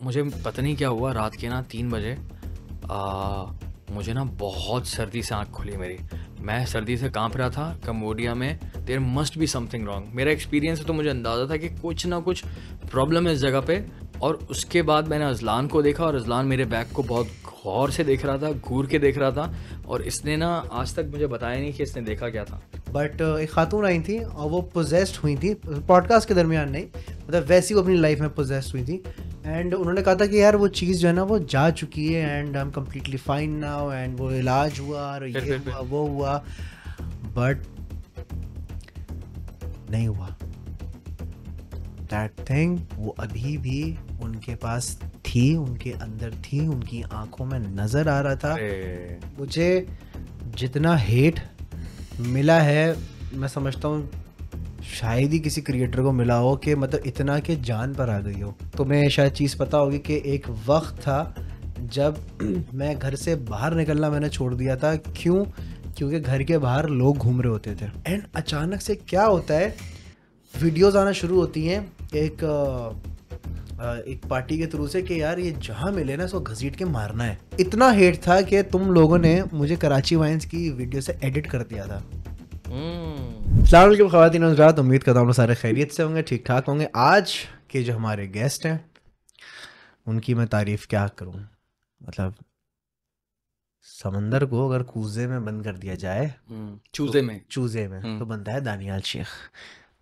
मुझे पता नहीं क्या हुआ, रात के ना 3 बजे मुझे ना बहुत सर्दी से आँख खुली मेरी। मैं सर्दी से काँप रहा था कंबोडिया में। There must be something wrong. मेरा एक्सपीरियंस है तो मुझे अंदाज़ा था कि कुछ ना कुछ प्रॉब्लम है इस जगह पे। और उसके बाद मैंने अज़लान को देखा और अज़लान मेरे बैग को बहुत गौर से देख रहा था, घूर के देख रहा था, और इसने ना आज तक मुझे बताया नहीं कि इसने देखा क्या था। बट एक खातून आई थी और वो पोजेस्ड हुई थी, पॉडकास्ट के दरमियान नहीं, मतलब वैसी वो अपनी लाइफ में पोजेस्ड हुई थी। एंड उन्होंने कहा था कि यार वो चीज़ जो है ना वो जा चुकी है and I am completely fine now, and वो इलाज हुआ और ये हुआ वो हुआ, बट नहीं हुआ। दैट थिंग वो अभी भी उनके पास थी, उनके अंदर थी, उनकी आंखों में नज़र आ रहा था। मुझे जितना हेट मिला है, मैं समझता हूँ शायद ही किसी क्रिएटर को मिला हो कि मतलब इतना कि जान पर आ गई हो। तुम्हें शायद चीज़ पता होगी कि एक वक्त था जब मैं घर से बाहर निकलना मैंने छोड़ दिया था। क्यों? क्योंकि घर के बाहर लोग घूम रहे होते थे एंड अचानक से क्या होता है, वीडियोज़ आना शुरू होती हैं एक पार्टी के थ्रू से कि यार ये जहाँ मिले ना इसको घसीट के मारना है। इतना हेट था कि तुम लोगों ने मुझे कराची वाइन्स की वीडियो से एडिट कर दिया था। अस्सलाम वालेकुम ख़वातीन और हज़रात, उम्मीद करता हूँ सारे खैरियत से होंगे, ठीक ठाक होंगे। आज के जो हमारे गेस्ट हैं उनकी मैं तारीफ़ क्या करूँ, मतलब समंदर को अगर कूजे में बंद कर दिया जाए, चूजे में तो बनता है दानियाल शेख।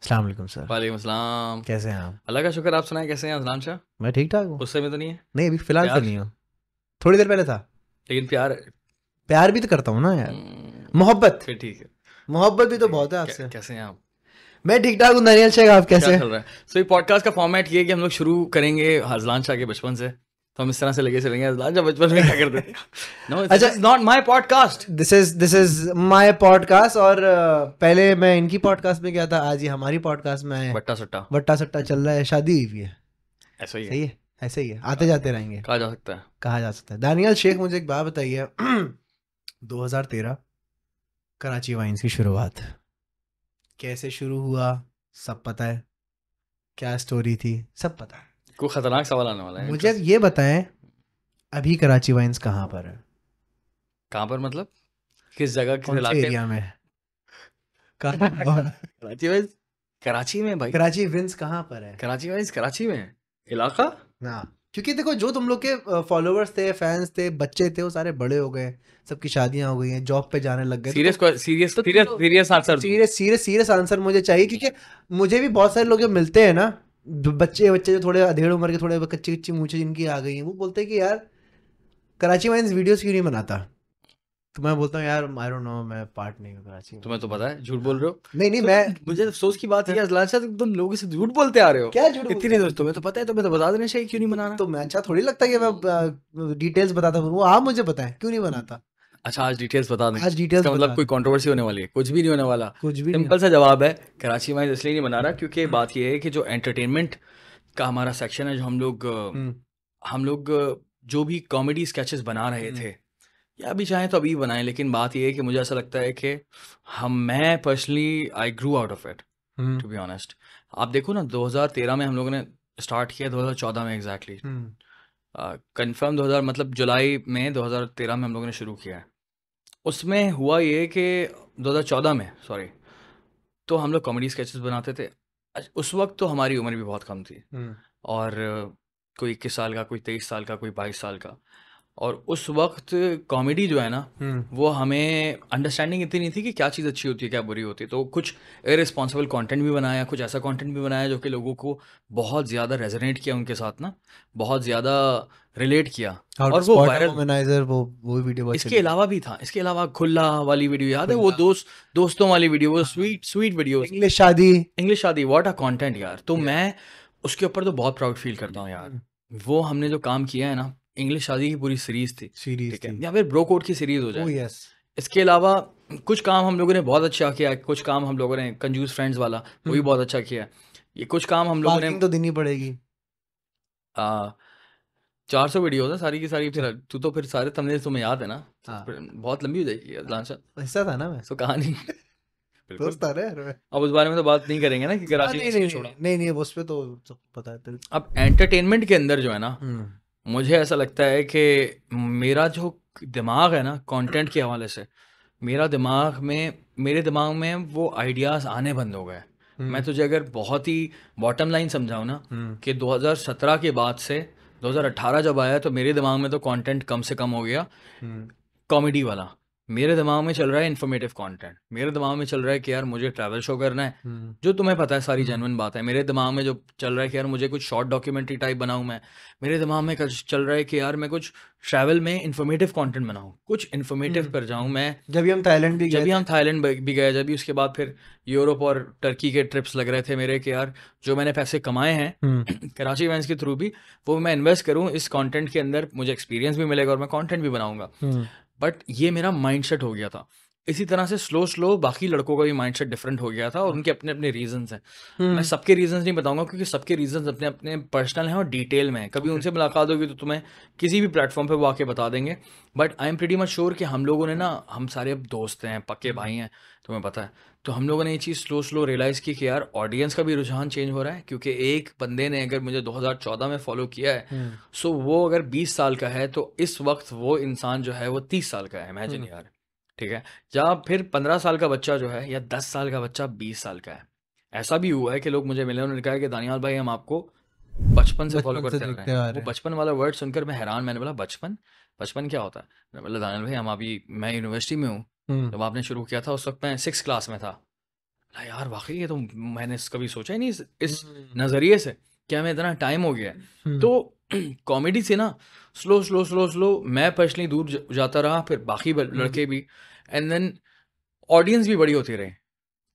अस्सलाम वालेकुम सर। वालेकुम अस्सलाम। कैसे हैं आप? अल्लाह का शुक्र, आप सुनाएं कैसे हैं अज़लान शाह? मैं ठीक ठाक हूँ। गुस्से में तो नहीं है? नहीं अभी फ़िलहाल तो प्यार? नहीं हूँ, थोड़ी देर पहले था। लेकिन प्यार भी तो करता हूँ ना यार, मोहब्बत फिर ठीक है। मोहब्बत भी तो बहुत है आपसे। कैसे हैं आप? मैं ठीक ठाक हूँ दानियाल शेख, आप कैसे? क्या चल रहा है? सो ये पॉडकास्ट का फॉर्मेट ये है कि हम लोग शुरू करेंगे अज़लान शाह के बचपन से, तो हम इस तरह से लेके चलेंगे अज़लान शाह बचपन में क्या करते थे। No, this is not my podcast, this is my podcast. और पहले मैं इनकी पॉडकास्ट में गया था, आज ये हमारी पॉडकास्ट में है। बट्टा सट्टा चल रहा है, शादी हुई है, ऐसा ही सही है, ऐसे ही है, आते जाते रहेंगे। कहा जा सकता है, कहा जा सकता है। दानियाल शेख मुझे एक बात बताइए 2013 कराची वाइन्स की शुरुआत कैसे शुरू हुआ? सब पता है, क्या स्टोरी थी सब पता है। कोई खतरनाक सवाल आने वाला है। मुझे ये बताएं अभी कराची वाइन्स कहाँ पर है? कहाँ पर मतलब किस जगह, किस कौन से इलाके एरिया में? कराची वाइज? कराची में भाई। कराची विंस कहाँ पर है? कराची वाइज कराची में इलाका। हाँ, क्योंकि देखो जो तुम लोग के फॉलोअर्स थे, फैंस थे, बच्चे थे, वो सारे बड़े हो गए, सबकी शादियां हो गई हैं, जॉब पे जाने लग गए। सीरियस आंसर मुझे चाहिए, क्योंकि मुझे भी बहुत सारे लोग जो मिलते हैं ना, बच्चे जो थोड़े अधेड़ उम्र के, थोड़े कच्ची कच्ची मूछें जिनकी आ गई हैं, वो बोलते हैं कि यार कराची वाइन्स वीडियोस क्यों नहीं बनाता? तो मैं बोलता हूँ यार आई डोंट नो, मैं पार्ट नहीं हूँ कराची में। तुम्हें तो पता है, झूठ बोल रहे हो। नहीं मैं, मुझे अफसोस की बात है अज़लान शाह, तुम लोगों से झूठ बोलते आ रहे हो। क्या झूठ? इतनी दोस्त तुम्हें तो पता है, तुम्हें तो बता देना चाहिए क्यों नहीं बनाना। तो मैं अच्छा थोड़ी लगता है कि मैं डिटेल्स बताता हूँ, वो आप मुझे बताएं क्यों नहीं बनाता। अच्छा, आज डिटेल्स बता दें। आज डिटेल्स मतलब कोई कंट्रोवर्सी होने वाली है? कुछ भी नहीं होने वाला, कुछ भी सिंपल सा जवाब है, कराची वाइन्स इसलिए नहीं बना रहा क्योंकि बात ये है कि जो एंटरटेनमेंट का हमारा सेक्शन है, जो हम लोग जो भी कॉमेडी स्केचेस बना रहे थे, या अभी चाहें तो अभी बनाएं, लेकिन बात ये है कि मुझे ऐसा लगता है कि मैं personally I grew out of it, to be honest. आप देखो ना, 2013 में हम लोगों ने स्टार्ट किया, 2014 में एग्जैक्टली कंफर्म 2000 मतलब जुलाई में 2013 में हम लोगों ने शुरू किया है। उसमें हुआ ये कि 2014 में, सॉरी, तो हम लोग कॉमेडी स्केचेस बनाते थे। उस वक्त तो हमारी उम्र भी बहुत कम थी, और कोई 21 साल का, कोई 23 साल का, कोई 22 साल का। और उस वक्त कॉमेडी जो है ना, वो हमें अंडरस्टैंडिंग इतनी नहीं थी कि क्या चीज़ अच्छी होती है क्या बुरी होती है। तो कुछ इररिस्पॉन्सिबल कंटेंट भी बनाया, कुछ ऐसा कंटेंट भी बनाया जो कि लोगों को बहुत ज़्यादा रेजोनेट किया, उनके साथ ना बहुत ज़्यादा रिलेट किया, और वो वायरल। वो वीडियो इसके अलावा भी था, इसके अलावा खुला वाली वीडियो याद है, वो दोस्तों वाली वीडियो, वो स्वीट वीडियो, इंग्लिश शादी, व्हाट अ कंटेंट यार। तो मैं उसके ऊपर तो बहुत प्राउड फील करता हूँ यार। वो हमने जो काम किया है ना, इंग्लिश शादी की पूरी सीरीज थी, ठीक है, या फिर ब्रो कोड की सीरीज हो जाए। इसके अलावा कुछ काम हम लोगों ने बहुत अच्छा किया, कुछ काम हम लोगों ने, कंजूस फ्रेंड्स वाला, वो भी बहुत अच्छा किया। ये कुछ काम हम लोगों ने तो देनी पड़ेगी। 400 वीडियो है सारी की सारी। फिर तू तो फिर सारे थंबनेल तुम्हें याद है ना, बहुत लंबी हो जाएगी अज़लान शाह। हिस्सा था ना मैं, सो कहानी बिल्कुल दोस्त आ रहे हैं। अब उस बारे में तो बात नहीं करेंगे ना कि कराची नहीं ने नहीं छोड़ा। नहीं उस पे तो सबको पता है। अब एंटरटेनमेंट के अंदर जो है ना, मुझे ऐसा लगता है कि मेरा जो दिमाग है ना कंटेंट के हवाले से, मेरे दिमाग में वो आइडियाज़ आने बंद हो गए। मैं तुझे अगर बहुत ही बॉटम लाइन समझाऊँ ना, कि 2017 के बाद से 2018 जब आया तो मेरे दिमाग में तो कंटेंट कम से कम हो गया कॉमेडी वाला। मेरे दिमाग में चल रहा है इन्फॉर्मेटिव कंटेंट। मेरे दिमाग में चल रहा है कि यार मुझे ट्रैवल शो करना है, जो तुम्हें पता है सारी जेन्युइन बात है। मेरे दिमाग में जो चल रहा है कि यार मुझे कुछ शॉर्ट डॉक्यूमेंट्री टाइप बनाऊं मैं। मेरे दिमाग में चल रहा है कि यार मैं कुछ ट्रैवल में इन्फॉर्मेटिव कंटेंट बनाऊं, कुछ इन्फॉर्मेटिव पर जाऊं मैं। जब भी हम थाईलैंड भी गए, जब भी उसके बाद फिर यूरोप और टर्की के ट्रिप्स लग रहे थे मेरे कि यार जो मैंने पैसे कमाए हैं कराची इवेंट्स के थ्रू भी, वो मैं इन्वेस्ट करूं इस कंटेंट के अंदर, मुझे एक्सपीरियंस भी मिलेगा और मैं कंटेंट भी बनाऊंगा। बट ये मेरा माइंडसेट हो गया था। इसी तरह से स्लो बाकी लड़कों का भी माइंडसेट डिफरेंट हो गया था और उनके अपने अपने रीजंस हैं। मैं सबके रीजंस नहीं बताऊंगा क्योंकि सबके रीजंस अपने अपने पर्सनल हैं और डिटेल में हैं। कभी उनसे मुलाकात होगी तो तुम्हें किसी भी प्लेटफॉर्म पे वो आके बता देंगे। But I am pretty much sure कि हम लोगों ने ना, हम सारे अब दोस्त हैं, पक्के भाई हैं, तुम्हें पता है, तो हम लोगों ने ये चीज़ स्लो रियलाइज़ की कि यार ऑडियंस का भी रुझान चेंज हो रहा है। क्योंकि एक बंदे ने अगर मुझे 2014 में फॉलो किया है, सो वो अगर 20 साल का है तो इस वक्त वो इंसान जो है वो 30 साल का है। इमेजिन यार, ठीक है। या फिर 15 साल का बच्चा जो है, या 10 साल का बच्चा 20 साल का है। ऐसा भी हुआ है कि लोग मुझे मिले, उन्होंने कहा कि दानियाल भाई हम आपको बचपन से फॉलो करते आ रहे हैं। वो बचपन वाला वर्ड सुनकर मैं हैरान, मैंने बोला बचपन क्या होता है? मैंने बोला दानियाल भाई हम अभी, मैं यूनिवर्सिटी में हूँ, जब आपने शुरू किया था उस वक्त मैं 6 क्लास में था। यार वाकई ये तो मैंने कभी सोचा ही नहीं इस नज़रिए से कि हमें इतना टाइम हो गया है। तो कॉमेडी से ना स्लो मैं पर्सनली दूर जाता रहा, फिर बाकी लड़के भी, एंड देन ऑडियंस भी बड़ी होती रही।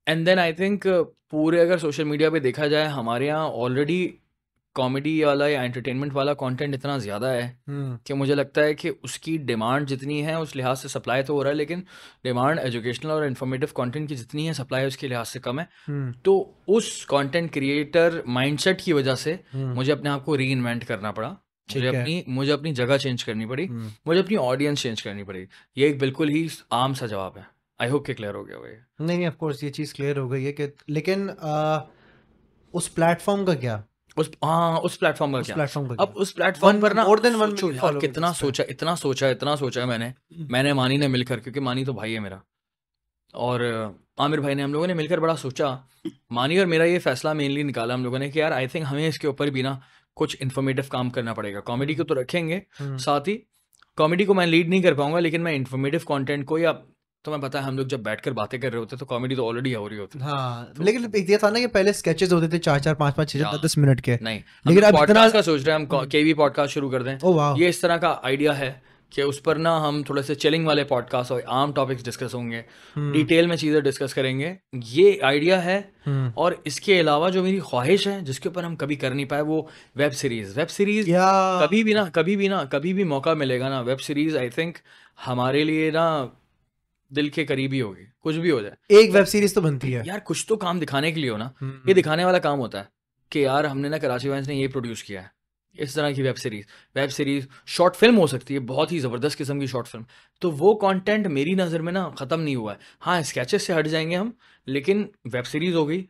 एंड देन आई थिंक पूरे अगर सोशल मीडिया पे देखा जाए, हमारे यहाँ ऑलरेडी कॉमेडी वाला या एंटरटेनमेंट वाला कंटेंट इतना ज़्यादा है कि मुझे लगता है कि उसकी डिमांड जितनी है उस लिहाज से सप्लाई तो हो रहा है, लेकिन डिमांड एजुकेशनल और इन्फॉर्मेटिव कंटेंट की जितनी है, सप्लाई उसके लिहाज से कम है। तो उस कंटेंट क्रिएटर माइंडसेट की वजह से मुझे अपने आप को री इन्वेंट करना पड़ा। मुझे अपनी जगह चेंज करनी पड़ी, मुझे अपनी ऑडियंस चेंज करनी पड़ी। ये एक बिल्कुल ही आम सा जवाब है। आई होप कि क्लियर हो गया होगा ये। नहीं ऑफ कोर्स ये चीज़ क्लियर हो गई है कि, लेकिन उस प्लेटफॉर्म का क्या? उस प्लेटफॉर्म का क्या? अब उस प्लेटफॉर्म पर ना मोर देन वन यार कितना सोचा मैंने मानी ने मिलकर, क्योंकि मानी तो भाई है मेरा, और आमिर भाई ने, हम लोगों ने मिलकर बड़ा सोचा। मानी और मेरा ये फैसला मेनली निकाला हम लोगों ने कि यार आई थिंक हमें इसके ऊपर भी ना कुछ इन्फॉर्मेटिव काम करना पड़ेगा। कॉमेडी को तो रखेंगे साथ ही, कॉमेडी को मैं लीड नहीं कर पाऊंगा, लेकिन मैं इन्फॉर्मेटिव कंटेंट को, या तुम्हें पता है हम लोग जब बैठकर बातें कर रहे होते तो कॉमेडी तो ऑलरेडी हो रही होती है। हाँ, तो लेकिन ये था ना कि पहले स्केचेस होते थे 4-4 5-5 6 10 मिनट के। नहीं, लेकिन अब पॉडकास्ट का सोच रहे हैं हम, केवी पॉडकास्ट शुरू कर दें। ओह वाह, ये इस तरह का आइडिया है कि उस पर ना हम थोड़े से चिलिंग वाले पॉडकास्ट और आम टॉपिक्स डिस्कस होंगे, डिटेल में चीज़ें डिस्कस करेंगे। ये आइडिया है। और इसके अलावा जो मेरी ख्वाहिश है जिसके ऊपर हम कभी कर नहीं पाए, वो वेब सीरीज कभी भी मौका मिलेगा ना, वेब सीरीज आई थिंक हमारे लिए ना दिल के करीबी होगी। कुछ भी हो जाए, एक वेब सीरीज तो बनती है यार, कुछ तो काम दिखाने के लिए हो ना। ये दिखाने वाला काम होता है कि यार हमने ना कराची वाइन्स ने ये प्रोड्यूस किया है, इस तरह की वेब सीरीज शॉर्ट फिल्म हो सकती है, बहुत ही ज़बरदस्त किस्म की शॉर्ट फिल्म। तो वो कंटेंट मेरी नज़र में ना ख़त्म नहीं हुआ है। हाँ, स्केचेस से हट जाएंगे हम, लेकिन वेब सीरीज हो गई,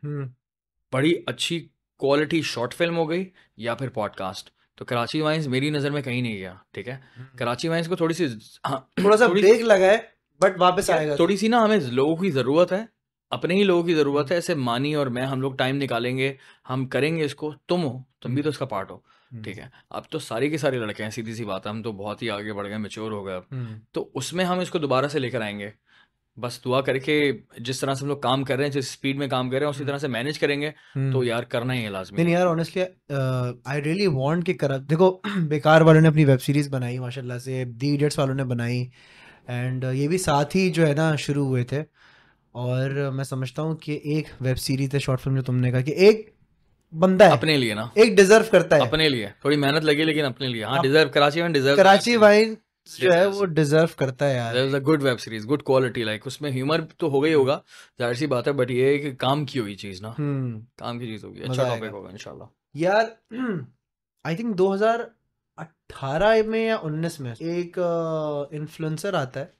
बड़ी अच्छी क्वालिटी शॉर्ट फिल्म हो गई, या फिर पॉडकास्ट, तो कराची वाइन्स मेरी नज़र में कहीं नहीं गया। ठीक है, कराची वाइन्स को थोड़ा सा ब्रेक लगा है, बट वापस आएगा। थोड़ी सी ना हमें लोगों की ज़रूरत है, अपने ही लोगों की ज़रूरत है। ऐसे मानी और मैं, हम लोग टाइम निकालेंगे, हम करेंगे इसको। तुम भी तो इसका पार्ट हो। ठीक है, अब तो सारे के सारे लड़के हैं, सीधी सी बात है, हम तो बहुत ही आगे बढ़ गए, मैच्योर हो गए अब। तो उसमें हम इसको दोबारा से लेकर आएंगे। बस दुआ करके जिस तरह से हम लोग काम कर रहे हैं, जिस स्पीड में काम कर रहे हैं, उसी तरह से मैनेज करेंगे तो यार करना ही है लाजमी। नहीं यार, ऑनेस्टली आई रियली वांट कि देखो बेकार वालों ने अपनी वेब सीरीज बनाई माशाल्लाह से, दी इडियट्स वालों ने बनाई, एंड ये भी साथ ही जो है ना शुरू हुए थे। और मैं समझता हूँ कि एक वेब सीरीज है, शॉर्ट फिल्म, जो तुमने कहा कि एक बंदा है अपने लिए ना, एक डिजर्व करता है, अपने लिए थोड़ी मेहनत लगी, लेकिन अपने लिए। हाँ, डिजर्व, कराची वाइन जो है वो डिजर्व करता है यार। There's a good web series, good quality, like उसमें ह्यूमर तो हो गई होगा, जाहिर सी बात है, बट ये है कि काम की हुई चीज ना, काम की चीज होगी। अच्छा टॉपिक होगा इंशाल्लाह यार। आई थिंक 2018 में या 19 में एक इन्फ्लुएंसर आता है,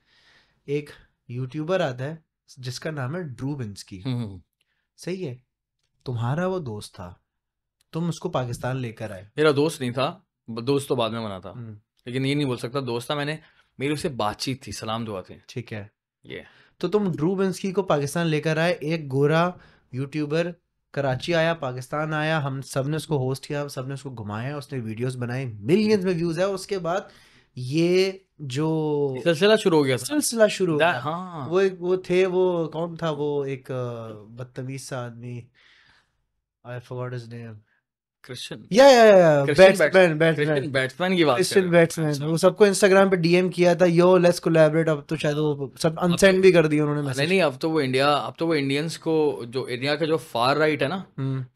एक यूट्यूबर आता है, जिसका नाम है ड्रूबिंस्की, सही है, तुम्हारा वो दोस्त था, तुम उसको पाकिस्तान लेकर आए। मेरा दोस्त नहीं था, दोस्त तो बाद में बना था, लेकिन ये नहीं बोल सकता दोस्त था। मेरी उससे बातचीत थी, सलाम दुआ थी। ठीक है, ये तो तुम ड्रूबिंस्की को पाकिस्तान लेकर आए, एक गोरा यूट्यूबर कराची आया, पाकिस्तान आया, हम सब ने उसको होस्ट किया, सब ने उसको घुमाया, उसने वीडियोस बनाए, मिलियंस में व्यूज है। उसके बाद ये जो सिलसिला शुरू हो गया था। सिलसिला शुरू हो गया। हाँ, वो थे, वो कौन था, वो एक बदतमीज सा आदमी, I forgot his name, Christian batsman batsman की बात कर क्रिश्चियन रहे हो? बैट्समैन, अच्छा। वो सबको इंस्टाग्राम पे डीएम किया था, यो लेट्स कोलैबोरेट। अब तो शायद वो सब अनसेंड भी कर दिए उन्होंने नहीं मैसेज। नहीं, अब तो वो इंडियंस को, जो इंडिया का जो फार राइट है ना,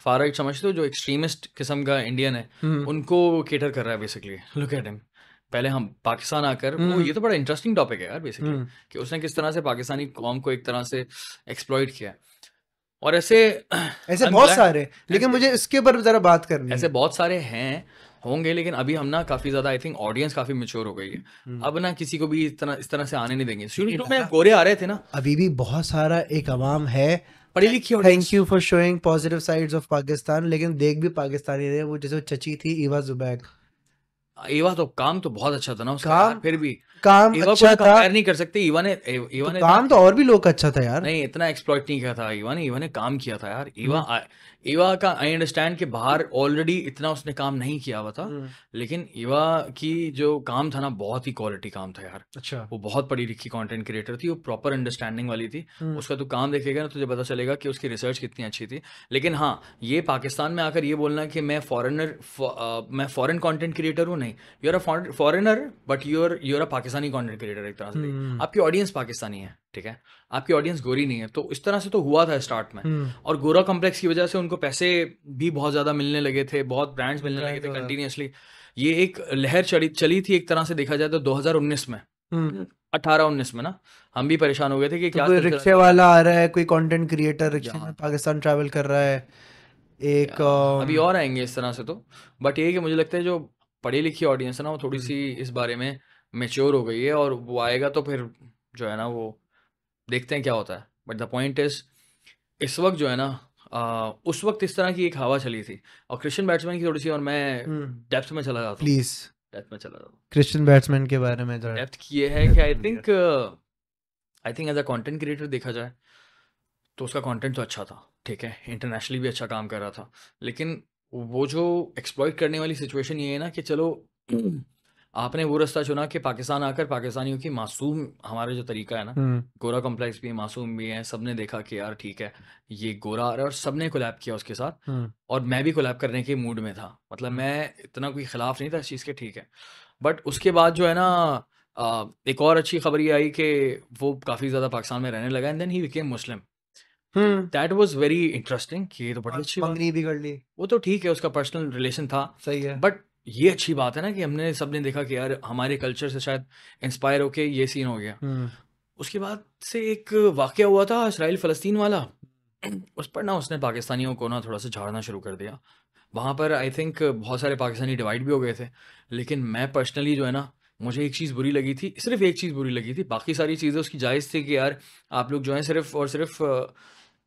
फार राइट समझते हो, जो एक्सट्रीमिस्ट किस्म का इंडियन है, उनको केटर कर रहा है बेसिकली। Look at him. पहले हम पाकिस्तान आकर ये तो बड़ा इंटरेस्टिंग टॉपिक है यार बेसिकली, कि उसने किस तरह से पाकिस्तानी कौम को एक तरह से एक्सप्लॉइट किया है। और ऐसे बहुत सारे, लेकिन मुझे इसके ऊपर जरा बात करनी है। ऐसे बहुत सारे हैं, होंगे, लेकिन अभी हम ना काफी ज्यादा, आई थिंक ऑडियंस काफी मैच्योर हो गई है। अब ना किसी को भी इस तरह से आने नहीं देंगे। शुरू में गोरे आ रहे थे ना, अभी भी बहुत सारा एक अवाम है पढ़ी लिखी। Thank you for showing positive sides of Pakistan, लेकिन देख भी पाकिस्तानी रहे। वो जैसे चची थी इवा जुबैक, ईवा तो काम तो बहुत अच्छा था ना उसका, काम यार, फिर भी काम ईवा अच्छा को था, कंपेयर नहीं कर सकते। ईवा ने काम तो और भी लोग का अच्छा था यार। नहीं, इतना एक्सप्लॉइट नहीं किया था ईवा ने काम किया था यार। ईवा का आई अंडरस्टैंड कि बाहर ऑलरेडी इतना उसने काम नहीं किया हुआ था, लेकिन ईवा की जो काम था ना, बहुत ही क्वालिटी काम था यार। अच्छा, वो बहुत पढ़ी लिखी कंटेंट क्रिएटर थी, वो प्रॉपर अंडरस्टैंडिंग वाली थी। उसका तो काम देखेगा ना, तुझे पता चलेगा कि उसकी रिसर्च कितनी अच्छी थी। लेकिन हाँ, ये पाकिस्तान में आकर ये बोलना कि मैं फॉरेन कंटेंट क्रिएटर हूँ, नहीं। You are a foreigner, but you are a Pakistani content creator एक तरह से। आपकी ऑडियंस पाकिस्तानी है, ठीक है, आपकी ऑडियंस गोरी नहीं है। तो इस तरह से तो हुआ था स्टार्ट में, और गोरा कॉम्प्लेक्स की वजह से उनको पैसे भी बहुत ज़्यादा मिलने लगे थे, बहुत ब्रांड्स मिलने लगे थे कंटिन्यूसली। ये एक लहर चली थी एक तरह से देखा जाए तो 2019 में, 18-19 में ना, हम भी परेशान हो गए थे कि क्या कोई रिक्शे वाला आ रहा है, कोई कंटेंट क्रिएटर रिक्शे में पाकिस्तान ट्रैवल कर रहा है, एक अभी और आएंगे इस तरह से तो। बट ये कि मुझे लगता है जो पढ़ी लिखी ऑडियंस है ना, वो थोड़ी सी इस बारे में मेच्योर हो गई है, और वो आएगा तो फिर जो है ना, वो देखते हैं क्या होता है। बट द पॉइंट इज, इस वक्त जो है ना, उस वक्त इस तरह की एक हवा चली थी। और क्रिश्चियन बैट्समैन की थोड़ी सी, और मैं डेप्थ में चला जाता हूँ, प्लीज डेप्थ में चला जाता हूँ। क्रिश्चियन बैट्समैन के बारे में डेप्थ की ये है कि I think as a content creator देखा जाए तो उसका कंटेंट तो अच्छा था, ठीक है, इंटरनेशनली भी अच्छा काम कर रहा था। लेकिन वो जो एक्सप्लॉइट करने वाली सिचुएशन ये है ना कि चलो आपने वो रास्ता चुना कि पाकिस्तान आकर पाकिस्तानियों की मासूम, हमारा जो तरीका है ना, गोरा कॉम्प्लेक्स भी है, मासूम भी है, सबने देखा कि यार ठीक है ये गोरा आ रहा है, और सबने कोलैब किया उसके साथ। और मैं भी कोलैब करने के मूड में था, मतलब मैं इतना कोई खिलाफ नहीं था इस चीज़ के, ठीक है। बट उसके बाद जो है ना, एक और अच्छी खबर ये आई कि वो काफ़ी ज़्यादा पाकिस्तान में रहने लगा, and then he became Muslim. That was very interesting कि ये तो बड़ी अच्छी बात, मंगनी भी कर ली, वो तो ठीक है, उसका पर्सनल रिलेशन था, सही है। बट ये अच्छी बात है ना कि हमने सबने देखा कि यार हमारे कल्चर से शायद इंस्पायर होके ये सीन हो गया। उसके बाद से एक वाकया हुआ था इसराइल फ़लस्तीन वाला, उस पर ना उसने पाकिस्तानियों को ना थोड़ा सा झाड़ना शुरू कर दिया। वहाँ पर आई थिंक बहुत सारे पाकिस्तानी डिवाइड भी हो गए थे। लेकिन मैं पर्सनली जो है ना, मुझे एक चीज़ बुरी लगी थी, सिर्फ एक चीज़ बुरी लगी थी, बाकी सारी चीज़ें उसकी जायज़ थी कि यार आप लोग जो हैं सिर्फ और सिर्फ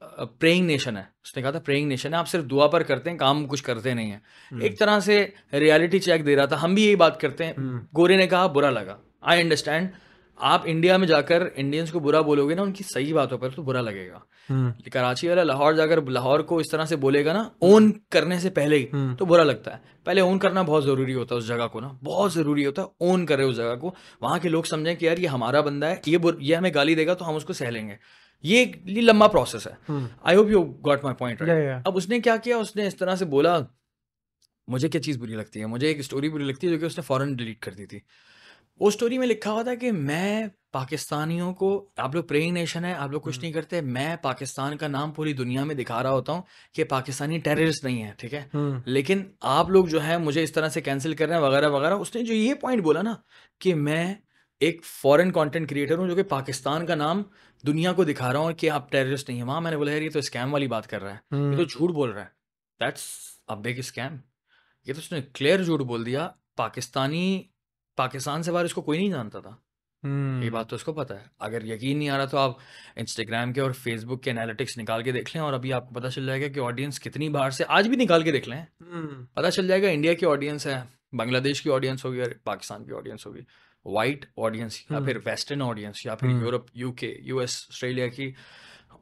प्रेइंग नेशन है। उसने कहा था प्रेइंग नेशन है, आप सिर्फ दुआ पर करते हैं, काम कुछ करते नहीं हैं। एक तरह से रियलिटी चेक दे रहा था। हम भी यही बात करते हैं। गोरे ने कहा बुरा लगा, आई अंडरस्टैंड। आप इंडिया में जाकर इंडियंस को बुरा बोलोगे ना उनकी सही बातों पर, तो बुरा लगेगा। कराची वाला लाहौर जाकर लाहौर को इस तरह से बोलेगा ना, ओन करने से पहले ही, तो बुरा लगता है। पहले ओन करना बहुत ज़रूरी होता है उस जगह को ना, बहुत ज़रूरी होता है ओन करे उस जगह को। वहाँ के लोग समझें कि यार ये हमारा बंदा है, ये हमें गाली देगा तो हम उसको सह लेंगे। ये लंबा प्रोसेस है। I hope you got my point right. अब उसने क्या किया, उसने इस तरह से बोला, मुझे क्या चीज़ बुरी लगती है, मुझे एक स्टोरी बुरी लगती है जो कि उसने फ़ौरन डिलीट कर दी थी। वो स्टोरी में लिखा हुआ था कि मैं पाकिस्तानियों को, आप लोग प्रेइंग नेशन है, आप लोग कुछ नहीं करते, मैं पाकिस्तान का नाम पूरी दुनिया में दिखा रहा होता हूँ कि पाकिस्तानी टेररिस्ट नहीं है, ठीक है, लेकिन आप लोग जो है मुझे इस तरह से कैंसिल कर रहे हैं वगैरह वगैरह। उसने जो ये पॉइंट बोला ना कि मैं एक फॉरेन कंटेंट क्रिएटर हूँ जो कि पाकिस्तान का नाम दुनिया को दिखा रहा हूँ कि आप टेररिस्ट नहीं है, वहाँ मैंने बोला यार ये तो स्कैम वाली बात कर रहा है, ये तो झूठ बोल रहा है, दैट्स अ बिग स्कैम। ये तो उसने क्लियर झूठ बोल दिया। पाकिस्तान से बाहर इसको कोई नहीं जानता था, ये बात तो उसको पता है। अगर यकीन नहीं आ रहा तो आप इंस्टाग्राम के और फेसबुक के एनालिटिक्स निकाल के देख लें और अभी आपको पता चल जाएगा कि ऑडियंस कितनी बाहर से, आज भी निकाल के देख लें, पता चल जाएगा इंडिया की ऑडियंस है, बांग्लादेश की ऑडियंस होगी और पाकिस्तान की ऑडियंस होगी, वाइट ऑडियंस या फिर वेस्टर्न ऑडियंस या फिर यूरोप, यूके, यूएस, ऑस्ट्रेलिया की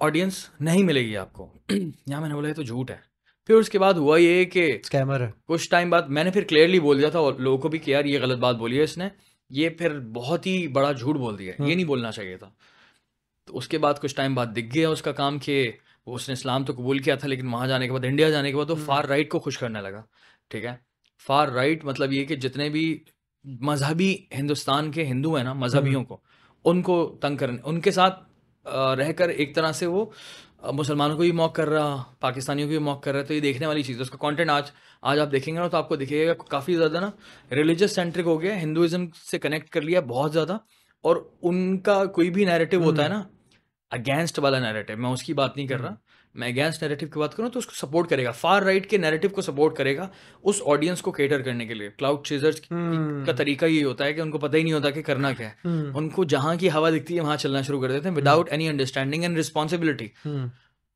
ऑडियंस नहीं मिलेगी आपको। यहाँ मैंने बोला ये तो झूठ है। फिर उसके बाद हुआ ये कि स्कैमर है। कुछ टाइम बाद मैंने फिर क्लियरली बोल दिया था और लोगों को भी कि यार ये गलत बात बोली है इसने, ये फिर बहुत ही बड़ा झूठ बोल दिया, ये नहीं बोलना चाहिए था। तो उसके बाद कुछ टाइम बाद दिख गया उसका काम कि उसने इस्लाम तो कबूल किया था, लेकिन वहाँ जाने के बाद, इंडिया जाने के बाद वो फार राइट को खुश करने लगा। ठीक है, फार राइट मतलब ये कि जितने भी मजहबी हिंदुस्तान के हिंदू हैं ना, मजहबियों को, उनको तंग करने, उनके साथ रहकर एक तरह से वो मुसलमानों को भी मॉक कर रहा, पाकिस्तानियों को भी मॉक कर रहा है। तो ये देखने वाली चीज़ है। उसका कंटेंट आज आप देखेंगे ना तो आपको दिखेगा काफ़ी ज़्यादा ना रिलीजियस सेंट्रिक हो गया, हिंदुइज्म से कनेक्ट कर लिया बहुत ज़्यादा। और उनका कोई भी नैरेटिव होता है ना, अगेंस्ट वाला नैरेटिव, मैं उसकी बात नहीं कर रहा, मैं अगेंस्ट नैरेटिव की बात करूँ तो उसको सपोर्ट करेगा, फार राइट के नैरेटिव को सपोर्ट करेगा उस ऑडियंस को केटर करने के लिए। क्लाउड चेजर्स का तरीका ये होता है कि उनको पता ही नहीं होता कि करना क्या है, उनको जहाँ की हवा दिखती है वहाँ चलना शुरू कर देते हैं without any understanding and responsibility.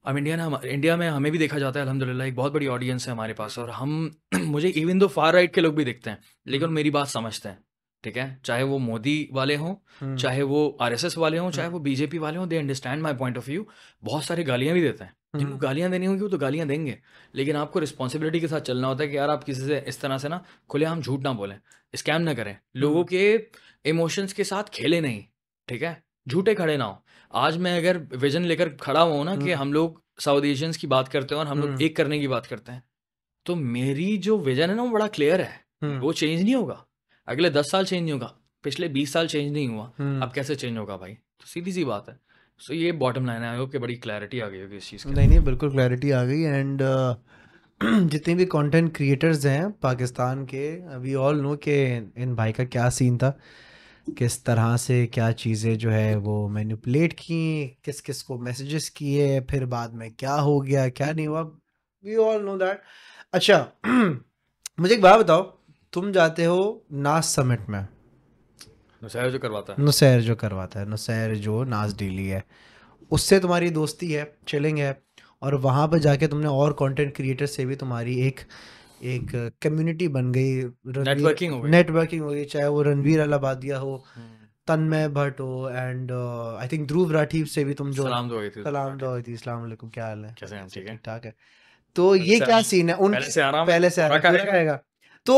अब इंडिया में हमें भी देखा जाता है, अल्हम्दुलिल्लाह एक बहुत बड़ी ऑडियंस है हमारे पास, और हम मुझे इवन दो फार राइट के लोग भी दिखते हैं, लेकिन मेरी बात समझते हैं। ठीक है, चाहे वो मोदी वाले हों, चाहे वो आरएसएस वाले हों, चाहे वो बीजेपी वाले हों, they understand my point of view. बहुत सारे गालियां भी देते हैं, जिनको गालियां देनी होगी वो तो गालियां देंगे, लेकिन आपको रिस्पॉन्सिबिलिटी के साथ चलना होता है कि यार आप किसी से इस तरह से ना खुलेआम झूठ ना बोलें, स्कैम ना करें, लोगों के इमोशंस के साथ खेले नहीं। ठीक है, झूठे खड़े ना हो। आज मैं अगर विजन लेकर खड़ा हुआ हूँ ना कि हम लोग साउथ एशियंस की बात करते हैं और हम लोग एक करने की बात करते हैं, तो मेरी जो विजन है ना वो बड़ा क्लियर है, वो चेंज नहीं होगा। अगले 10 साल चेंज नहीं होगा, पिछले 20 साल चेंज नहीं हुआ, अब कैसे चेंज होगा भाई? तो सीधी सी बात है। सो ये बॉटम लाइन है। आई होप कि बड़ी क्लैरिटी आ गई होगी इस चीज़ की। नहीं बिल्कुल क्लैरिटी आ गई। एंड जितने भी कंटेंट क्रिएटर्स हैं पाकिस्तान के, वी ऑल नो कि इन भाई का क्या सीन था, किस तरह से क्या चीज़ें जो है वो मैनिपुलेट की, किस किस को मैसेजेस किए, फिर बाद में क्या हो गया क्या नहीं हुआ, वी ऑल नो दैट। अच्छा मुझे एक बात बताओ, तुम जाते हो नास समिट में, नुसैर जो करवाता है, नुसैर जो नाज डीली है, उससे तुम्हारी दोस्ती है, चिलिंग है, और वहाँ पर जाके तुमने और कंटेंट क्रिएटर से भी तुम्हारी एक कम्युनिटी बन गई, नेटवर्किंग हो गई, चाहे वो रणवीर अलाहाबादिया हो, तन्मय भट्ट हो, and I think Dhruv Rathee से भी तुम जो सलाम दो थी। अस्सलाम वालेकुम, क्या हाल है? कैसे हैं? ठीक ठाक है। तो ये क्या सीन है? उन पहले से आ रहा है। तो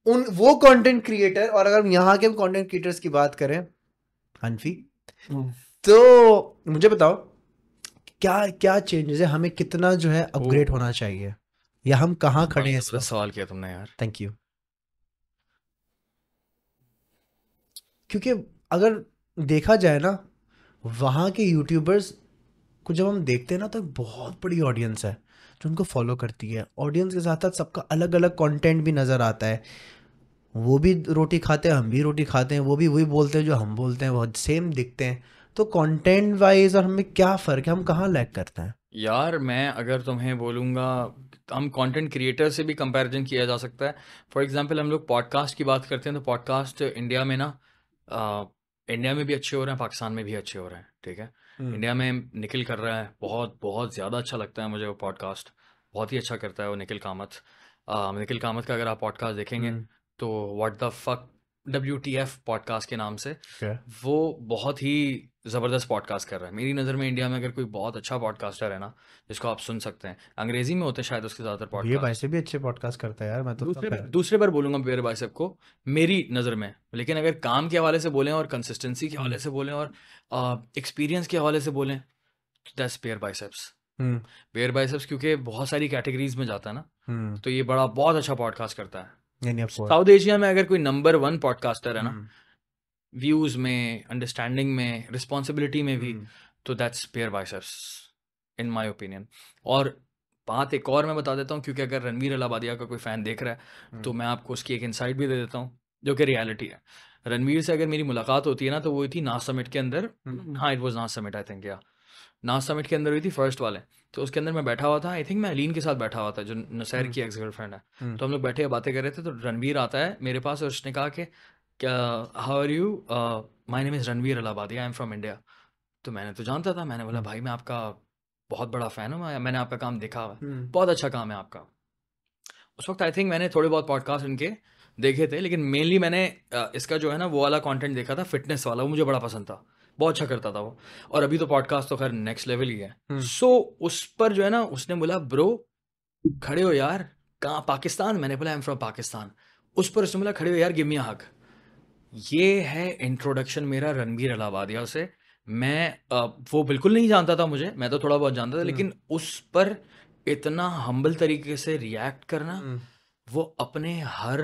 उन वो कंटेंट क्रिएटर, और अगर यहाँ के कंटेंट क्रिएटर्स की बात करें हनफी, तो मुझे बताओ क्या क्या चेंजेस है, हमें कितना जो है अपग्रेड होना चाहिए, या हम कहाँ खड़े हैं? सवाल किया तुमने यार, थैंक यू। क्योंकि अगर देखा जाए ना, वहाँ के यूट्यूबर्स को जब हम देखते हैं ना, तो एक बहुत बड़ी ऑडियंस है जो उनको फॉलो करती है। ऑडियंस के साथ साथ सबका अलग अलग कंटेंट भी नज़र आता है, वो भी रोटी खाते हैं, हम भी रोटी खाते हैं, वो भी वही बोलते हैं जो हम बोलते हैं, बहुत सेम दिखते हैं। तो कंटेंट वाइज और हमें क्या फ़र्क है, हम कहाँ लैग करते हैं? यार मैं अगर तुम्हें बोलूँगा, हम कंटेंट क्रिएटर से भी कंपैरिजन किया जा सकता है। फॉर एग्जांपल हम लोग पॉडकास्ट की बात करते हैं, तो पॉडकास्ट इंडिया में ना, इंडिया में भी अच्छे हो रहे हैं, पाकिस्तान में भी अच्छे हो रहे हैं। ठीक है, इंडिया में निखिल कर रहा है, बहुत बहुत ज़्यादा अच्छा लगता है मुझे वो पॉडकास्ट, बहुत ही अच्छा करता है वो निखिल कामत। निखिल कामत का अगर आप पॉडकास्ट देखेंगे तो what the fuck WTF podcast के नाम से, वो बहुत ही ज़बरदस्त पॉडकास्ट कर रहा है। मेरी नज़र में इंडिया में अगर कोई बहुत अच्छा पॉडकास्टर है ना जिसको आप सुन सकते हैं, अंग्रेजी में होते हैं शायद उसके ज़्यादातर पॉडकास्ट, ये भाई से भी अच्छे पॉडकास्ट करता है यार। मैं तो दूसरे बार बोलूँगा बीयर बाइसेप को मेरी नज़र में, लेकिन अगर काम के हवाले से बोलें और कंसिस्टेंसी के हवाले से बोलें और एक्सपीरियंस के हवाले से बोलें, that's Beer Biceps. Beer Biceps क्योंकि बहुत सारी कैटेगरीज में जाता है ना, तो ये बहुत अच्छा पॉडकास्ट करता है। साउथ एशिया में अगर कोई नंबर 1 पॉडकास्टर है ना, व्यूज में, अंडरस्टैंडिंग में, रिस्पॉन्सिबिलिटी में भी, तो that's Beer Biceps in my opinion. और बात एक और मैं बता देता हूँ, क्योंकि अगर रणवीर अलाहाबादिया का कोई फ़ैन देख रहा है तो मैं आपको उसकी एक इंसाइट भी दे देता हूँ जो कि रियलिटी है। रणवीर से अगर मेरी मुलाकात होती है ना, तो वो हुई थी नास समिट के अंदर। हाँ, इट वॉज नास समिट आई थिंक, या नास समिट के अंदर हुई थी फर्स्ट वाले। तो उसके अंदर मैं बैठा हुआ था, आई थिंक मैं अलीन के साथ बैठा हुआ था जो नुसैर की एक्स गर्लफ्रेंड है। तो हम लोग बैठे बातें कर रहे थे, तो रणवीर आता है मेरे पास और उसने कहा कि how are you, my name is Ranveer Allahbadia, I am from India. तो मैंने तो जानता था, मैंने बोला भाई मैं आपका बहुत बड़ा फ़ैन हूँ, मैंने आपका काम देखा हुआ है, बहुत अच्छा काम है आपका। उस वक्त आई थिंक मैंने थोड़े बहुत पॉडकास्ट इनके देखे थे, लेकिन मेनली मैंने इसका जो है ना वो वाला कंटेंट देखा था, फिटनेस वाला, वो मुझे बड़ा पसंद था, बहुत अच्छा करता था वो। और अभी तो पॉडकास्ट तो खैर नेक्स्ट लेवल ही है। सो उस पर जो है ना उसने बोला ब्रो खड़े हो यार, कहाँ पाकिस्तान? मैंने बोला आई एम फ्रॉम पाकिस्तान। उस पर उसने बोला खड़े हो यार, गिव मी अ हग। ये है इंट्रोडक्शन मेरा रणवीर अलाहाबादिया से। मैं वो बिल्कुल नहीं जानता था मुझे, मैं तो थोड़ा बहुत जानता था, लेकिन उस पर इतना हम्बल तरीके से रिएक्ट करना, वो अपने हर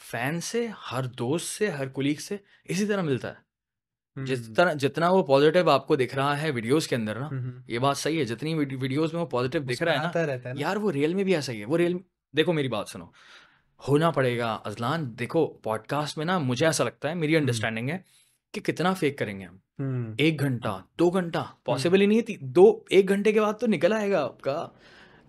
फैन से, हर दोस्त से, हर कुलीग से इसी तरह मिलता है। जितना वो पॉजिटिव आपको दिख रहा है वीडियोस के अंदर ना, ये बात सही है, जितनी वीडियोस में वो पॉजिटिव दिख रहा है ना, यार वो रियल में भी ऐसा ही है। वो रियल, देखो मेरी बात सुनो, होना पड़ेगा अजलान। देखो पॉडकास्ट में ना मुझे ऐसा लगता है, मेरी अंडरस्टैंडिंग है कि कितना फेक करेंगे हम। 1 घंटा 2 घंटा पॉसिबल ही नहीं है। 1 घंटे के बाद तो निकल आएगा आपका,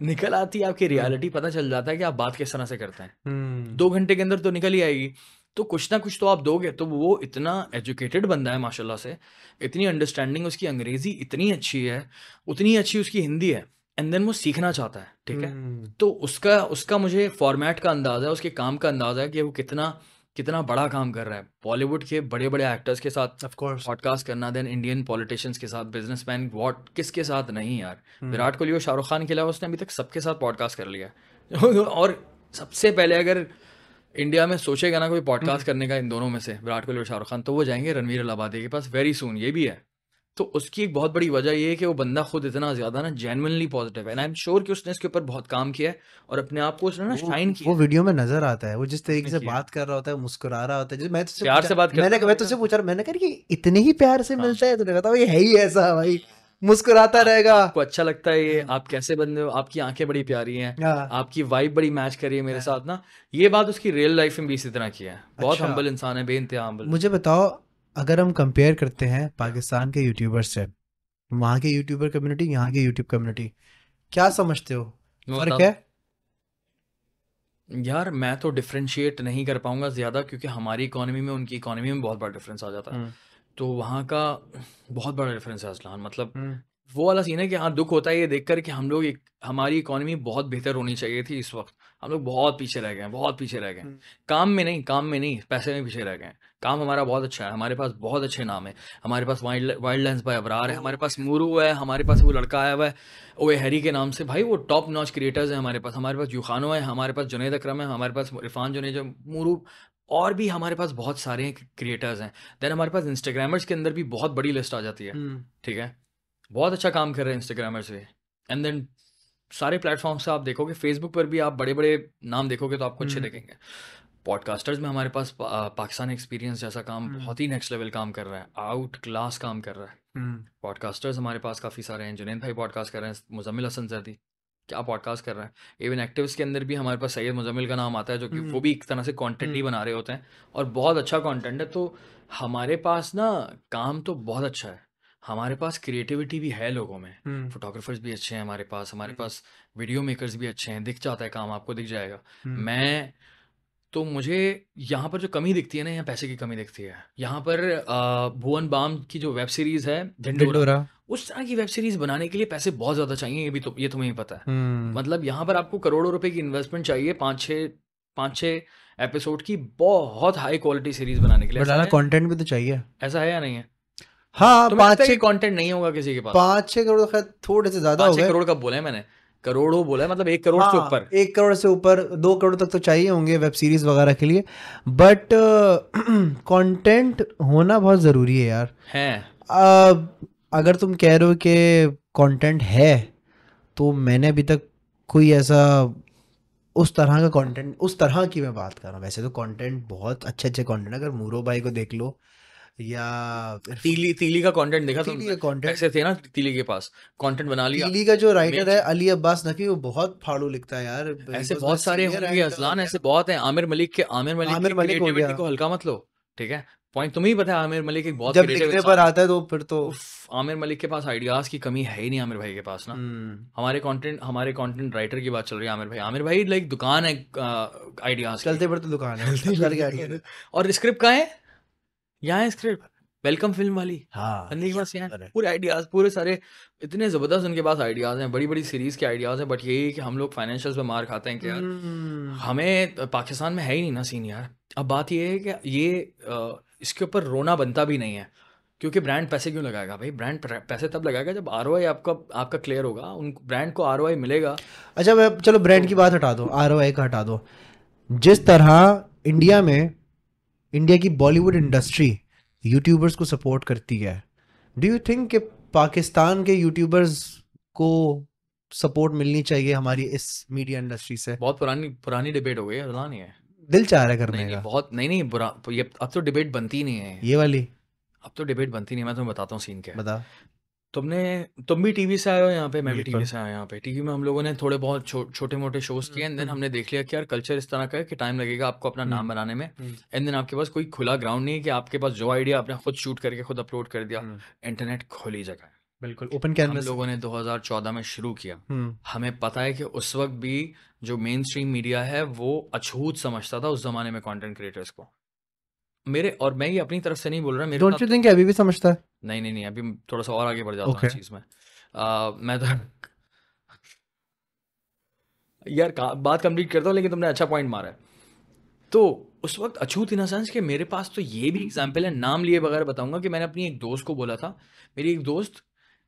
निकल आती है आपकी रियलिटी, पता चल जाता है कि आप बात किस तरह से करते हैं। 2 घंटे के अंदर तो निकल ही आएगी। तो कुछ ना कुछ तो आप दोगे। तो वो इतना एजुकेटेड बंदा है माशाल्लाह से, इतनी अंडरस्टैंडिंग उसकी, अंग्रेजी इतनी अच्छी है, उतनी अच्छी उसकी हिंदी है, एंड देन वो सीखना चाहता है, ठीक है। तो उसका मुझे फॉर्मेट का अंदाज़ा है, उसके काम का अंदाज़ा है कि वो कितना बड़ा काम कर रहा है। बॉलीवुड के बड़े बड़े एक्टर्स के साथ पॉडकास्ट करना, देन इंडियन पॉलिटिशियंस के साथ, बिजनेसमैन, किसके साथ नहीं यार। विराट कोहली और शाहरुख खान के अलावा उसने अभी तक सबके साथ पॉडकास्ट कर लिया है। और सबसे पहले अगर इंडिया में सोचेगा ना कोई पॉडकास्ट करने का इन दोनों में से, विराट कोहली और शाहरुख खान, तो वो जाएंगे रणवीर अलाहाबादी के पास वेरी सून। ये भी है। तो उसकी एक बहुत बड़ी वजह ये है कि वो बंदा खुद इतना ज़्यादा ना जेन्युइनली पॉजिटिव है, एंड आई एम श्योर कि उसने इसके ऊपर बहुत काम किया है और अपने आप को उसने ना शाइन किया। वो वीडियो में नजर आता है, वो जिस तरीके से बात कर रहा होता है, मुस्कुरा रहा होता है। मैं तुझसे प्यार से बात करता है। मैं तुझसे पूछा, मैंने कहा कि इतने ही प्यार से मिलता है? तूने कहा ये है ही ऐसा भाई, मुस्कुराता रहेगा। आपको अच्छा लगता है ये? आप कैसे बंदे हो? आपकी आंखें बड़ी प्यारी हैं, आपकी वाइब बड़ी मैच कर रही है मेरे साथ ना। ये बात उसकी रियल लाइफ में भी इसी तरह की है। बहुत हम्बल इंसान है, बेइंतहा हम्बल। मुझे बताओ, अगर हम कंपेयर करते हैं पाकिस्तान के यूट्यूबर से, वहाँ के यूट्यूबर कम्युनिटी, यहाँ के यूट्यूब कम्युनिटी, क्या समझते हो फर्क है? यार मैं तो डिफ्रेंशिएट नहीं कर पाऊंगा ज़्यादा, क्योंकि हमारी इकोनॉमी में उनकी इकोनॉमी में बहुत बड़ा डिफरेंस आ जाता है। तो वहाँ का बहुत बड़ा डिफरेंस है असलान। मतलब वो वाला सीन है कि हाँ दुख होता है ये देखकर कि हम लोग हमारी इकोनॉमी बहुत बेहतर होनी चाहिए थी। इस वक्त हम लोग बहुत पीछे रह गए हैं, बहुत पीछे रह गए हैं। काम में नहीं, पैसे में पीछे रह गए हैं। काम हमारा बहुत अच्छा है, हमारे पास बहुत अच्छे नाम है, हमारे पास वाइल्ड लाइन्स बाय अबरार है, हमारे पास मूरू है, हमारे पास वो लड़का आया हुआ है ओए हैरी के नाम से, भाई वो टॉप नॉच क्रिएटर्स हैं हमारे पास यूखानो है, हमारे पास जुनैद अकरम है, हमारे पास इरफान जुनैद, मूरू, और भी हमारे पास बहुत सारे क्रिएटर्स हैं। देन हमारे पास इंस्टाग्रामर्स के अंदर भी बहुत बड़ी लिस्ट आ जाती है, ठीक है। बहुत अच्छा काम कर रहे हैं इंस्टाग्रामर्स भी। एंड देन सारे प्लेटफॉर्म से आप देखोगे, फेसबुक पर भी आप बड़े बड़े नाम देखोगे तो आपको अच्छे दिखेंगे। पॉडकास्टर्स में हमारे पास पाकिस्तान एक्सपीरियंस जैसा काम बहुत ही नेक्स्ट लेवल काम कर रहा है, आउट क्लास काम कर रहा है। पॉडकास्टर्स हमारे पास काफ़ी सारे हैं। जुनैद भाई पॉडकास्ट कर रहे हैं, मुजम्मिल हसन जैदी क्या पॉडकास्ट कर रहा है। इवन एक्टिव्स के अंदर भी हमारे पास सैयद मुजम्मिल का नाम आता है, जो कि वो भी एक तरह से कंटेंट ही बना रहे होते हैं और बहुत अच्छा कंटेंट है। तो हमारे पास ना काम तो बहुत अच्छा है, हमारे पास क्रिएटिविटी भी है लोगों में, फोटोग्राफर्स भी अच्छे हैं हमारे पास वीडियो मेकर्स भी अच्छे हैं, दिख जाता है काम, आपको दिख जाएगा। तो मुझे यहाँ पर जो कमी दिखती है ना, यहाँ पैसे की कमी दिखती है। यहाँ पर भुवन बाम की जो वेब सीरीज़ है ढिंढोरा, उस तरह की वेब सीरीज़ बनाने के लिए पैसे बहुत ज़्यादा चाहिए, ये तुम्हें ही पता है। मतलब यहाँ पर आपको करोड़ों रुपए की इन्वेस्टमेंट चाहिए 5-6 एपिसोड की बहुत हाई क्वालिटी सीरीज़ बनाने के लिए। कंटेंट भी तो चाहिए, ऐसा है या नहीं है? हाँ, 5-6 कंटेंट नहीं होगा किसी के पास। 5-6 करोड़ खैर थोड़े से ज्यादा हो गए। 5-6 करोड़ कब बोला है मैंने? करोड़ों बोला है, मतलब 1 करोड़ से ऊपर। 1 करोड़ से ऊपर, 2 करोड़ तक तो चाहिए होंगे वेब सीरीज वगैरह के लिए। बट कंटेंट होना बहुत ज़रूरी है यार। अगर तुम कह रहे हो कि कंटेंट है, तो मैंने अभी तक कोई ऐसा उस तरह का कंटेंट, उस तरह की मैं बात कर रहा हूँ। वैसे तो कंटेंट बहुत अच्छे कंटेंट, अगर मूरो भाई को देख लो या तीली का कंटेंट देखा, तीली का कंटेंट ऐसे थे ना, तीली के पास कंटेंट बना लिया। तीली का जो राइटर है अली अब्बास नकवी, वो बहुत फाड़ू लिखता है यार। ऐसे बहुत सारे होंगे असलान, ऐसे बहुत हैं। आमिर मलिक को हल्का मत लो, ठीक है। पॉइंट तुम्हें ही पता है, आमिर मलिक एक बहुत जब लिखने पर आता है तो फिर तो आमिर मलिक के पास आइडियाज की कमी है ही नहीं आमिर भाई के पास ना। हमारे कंटेंट राइटर की बात चल रही है। आमिर भाई लाइक दुकान है आइडियाज, चलते फिरते दुकान है। और स्क्रिप्ट कहाँ है? यहाँ स्क्रिप्ट वेलकम फिल्म वाली हाँ बंदे के पास यहाँ पूरे आइडियाज, पूरे सारे इतने ज़बरदस्त उनके पास आइडियाज़ हैं, बड़ी बड़ी सीरीज़ के आइडियाज़ हैं, बट यही कि हम लोग फाइनेंशियल्स पे मार खाते हैं कि यार हमें पाकिस्तान में है ही नहीं ना सीन यार। अब बात ये है कि ये इसके ऊपर रोना बनता भी नहीं है, क्योंकि ब्रांड पैसे क्यों लगाएगा भाई? ब्रांड पैसे तब लगाएगा जब ROI आपका क्लियर होगा, उन ब्रांड को ROI मिलेगा। अच्छा मैं चलो ब्रांड की बात हटा दो, ROI का हटा दो। जिस तरह इंडिया की बॉलीवुड इंडस्ट्री यूट्यूबर्स को सपोर्ट करती है, डू यू थिंक कि पाकिस्तान के यूट्यूबर्स को सपोर्ट मिलनी चाहिए हमारी इस मीडिया इंडस्ट्री से? बहुत पुरानी डिबेट हो गई है, नहीं है, दिल चाह रहा है करने नहीं का। बहुत नहीं बुरा, ये अब तो डिबेट बनती नहीं है, ये वाली अब तो डिबेट बनती नहीं है। मैं तुम्हें बताता हूँ सीन क्या है। बता। तुम भी टीवी से आए हो यहाँ पे, मैं भी बिल्कुल। टीवी से आया यहाँ पे। टीवी में हम लोगों ने थोड़े बहुत छोटे मोटे शोज किए, एंड देन हमने देख लिया कि यार कल्चर इस तरह का है कि टाइम लगेगा आपको अपना नाम बनाने में, एंड देन आपके पास कोई खुला ग्राउंड नहीं है कि आपके पास जो आइडिया आपने खुद शूट करके खुद अपलोड कर दिया। इंटरनेट खुली जगह है, बिल्कुल ओपन हम कैनवस। लोगों ने 2014 में शुरू किया। हमें पता है कि उस वक्त भी जो मेन स्ट्रीम मीडिया है वो अछूत समझता था उस जमाने में कंटेंट क्रिएटर्स को। और मैं ये अपनी तरफ से नहीं बोल रहा, मेरे डोंट यू थिंक अभी भी समझता है? नहीं, अभी थोड़ा सा और आगे बढ़ जाता हूँ इस चीज़ में। मैं तो यार बात कंप्लीट करता हूँ, लेकिन तुमने अच्छा पॉइंट मारा है। तो उस वक्त अछूत इन सेंस कि मेरे पास तो ये भी एग्जाम्पल है, नाम लिए बगैर बताऊंगा, कि मैंने अपनी एक दोस्त को बोला था। मेरी एक दोस्त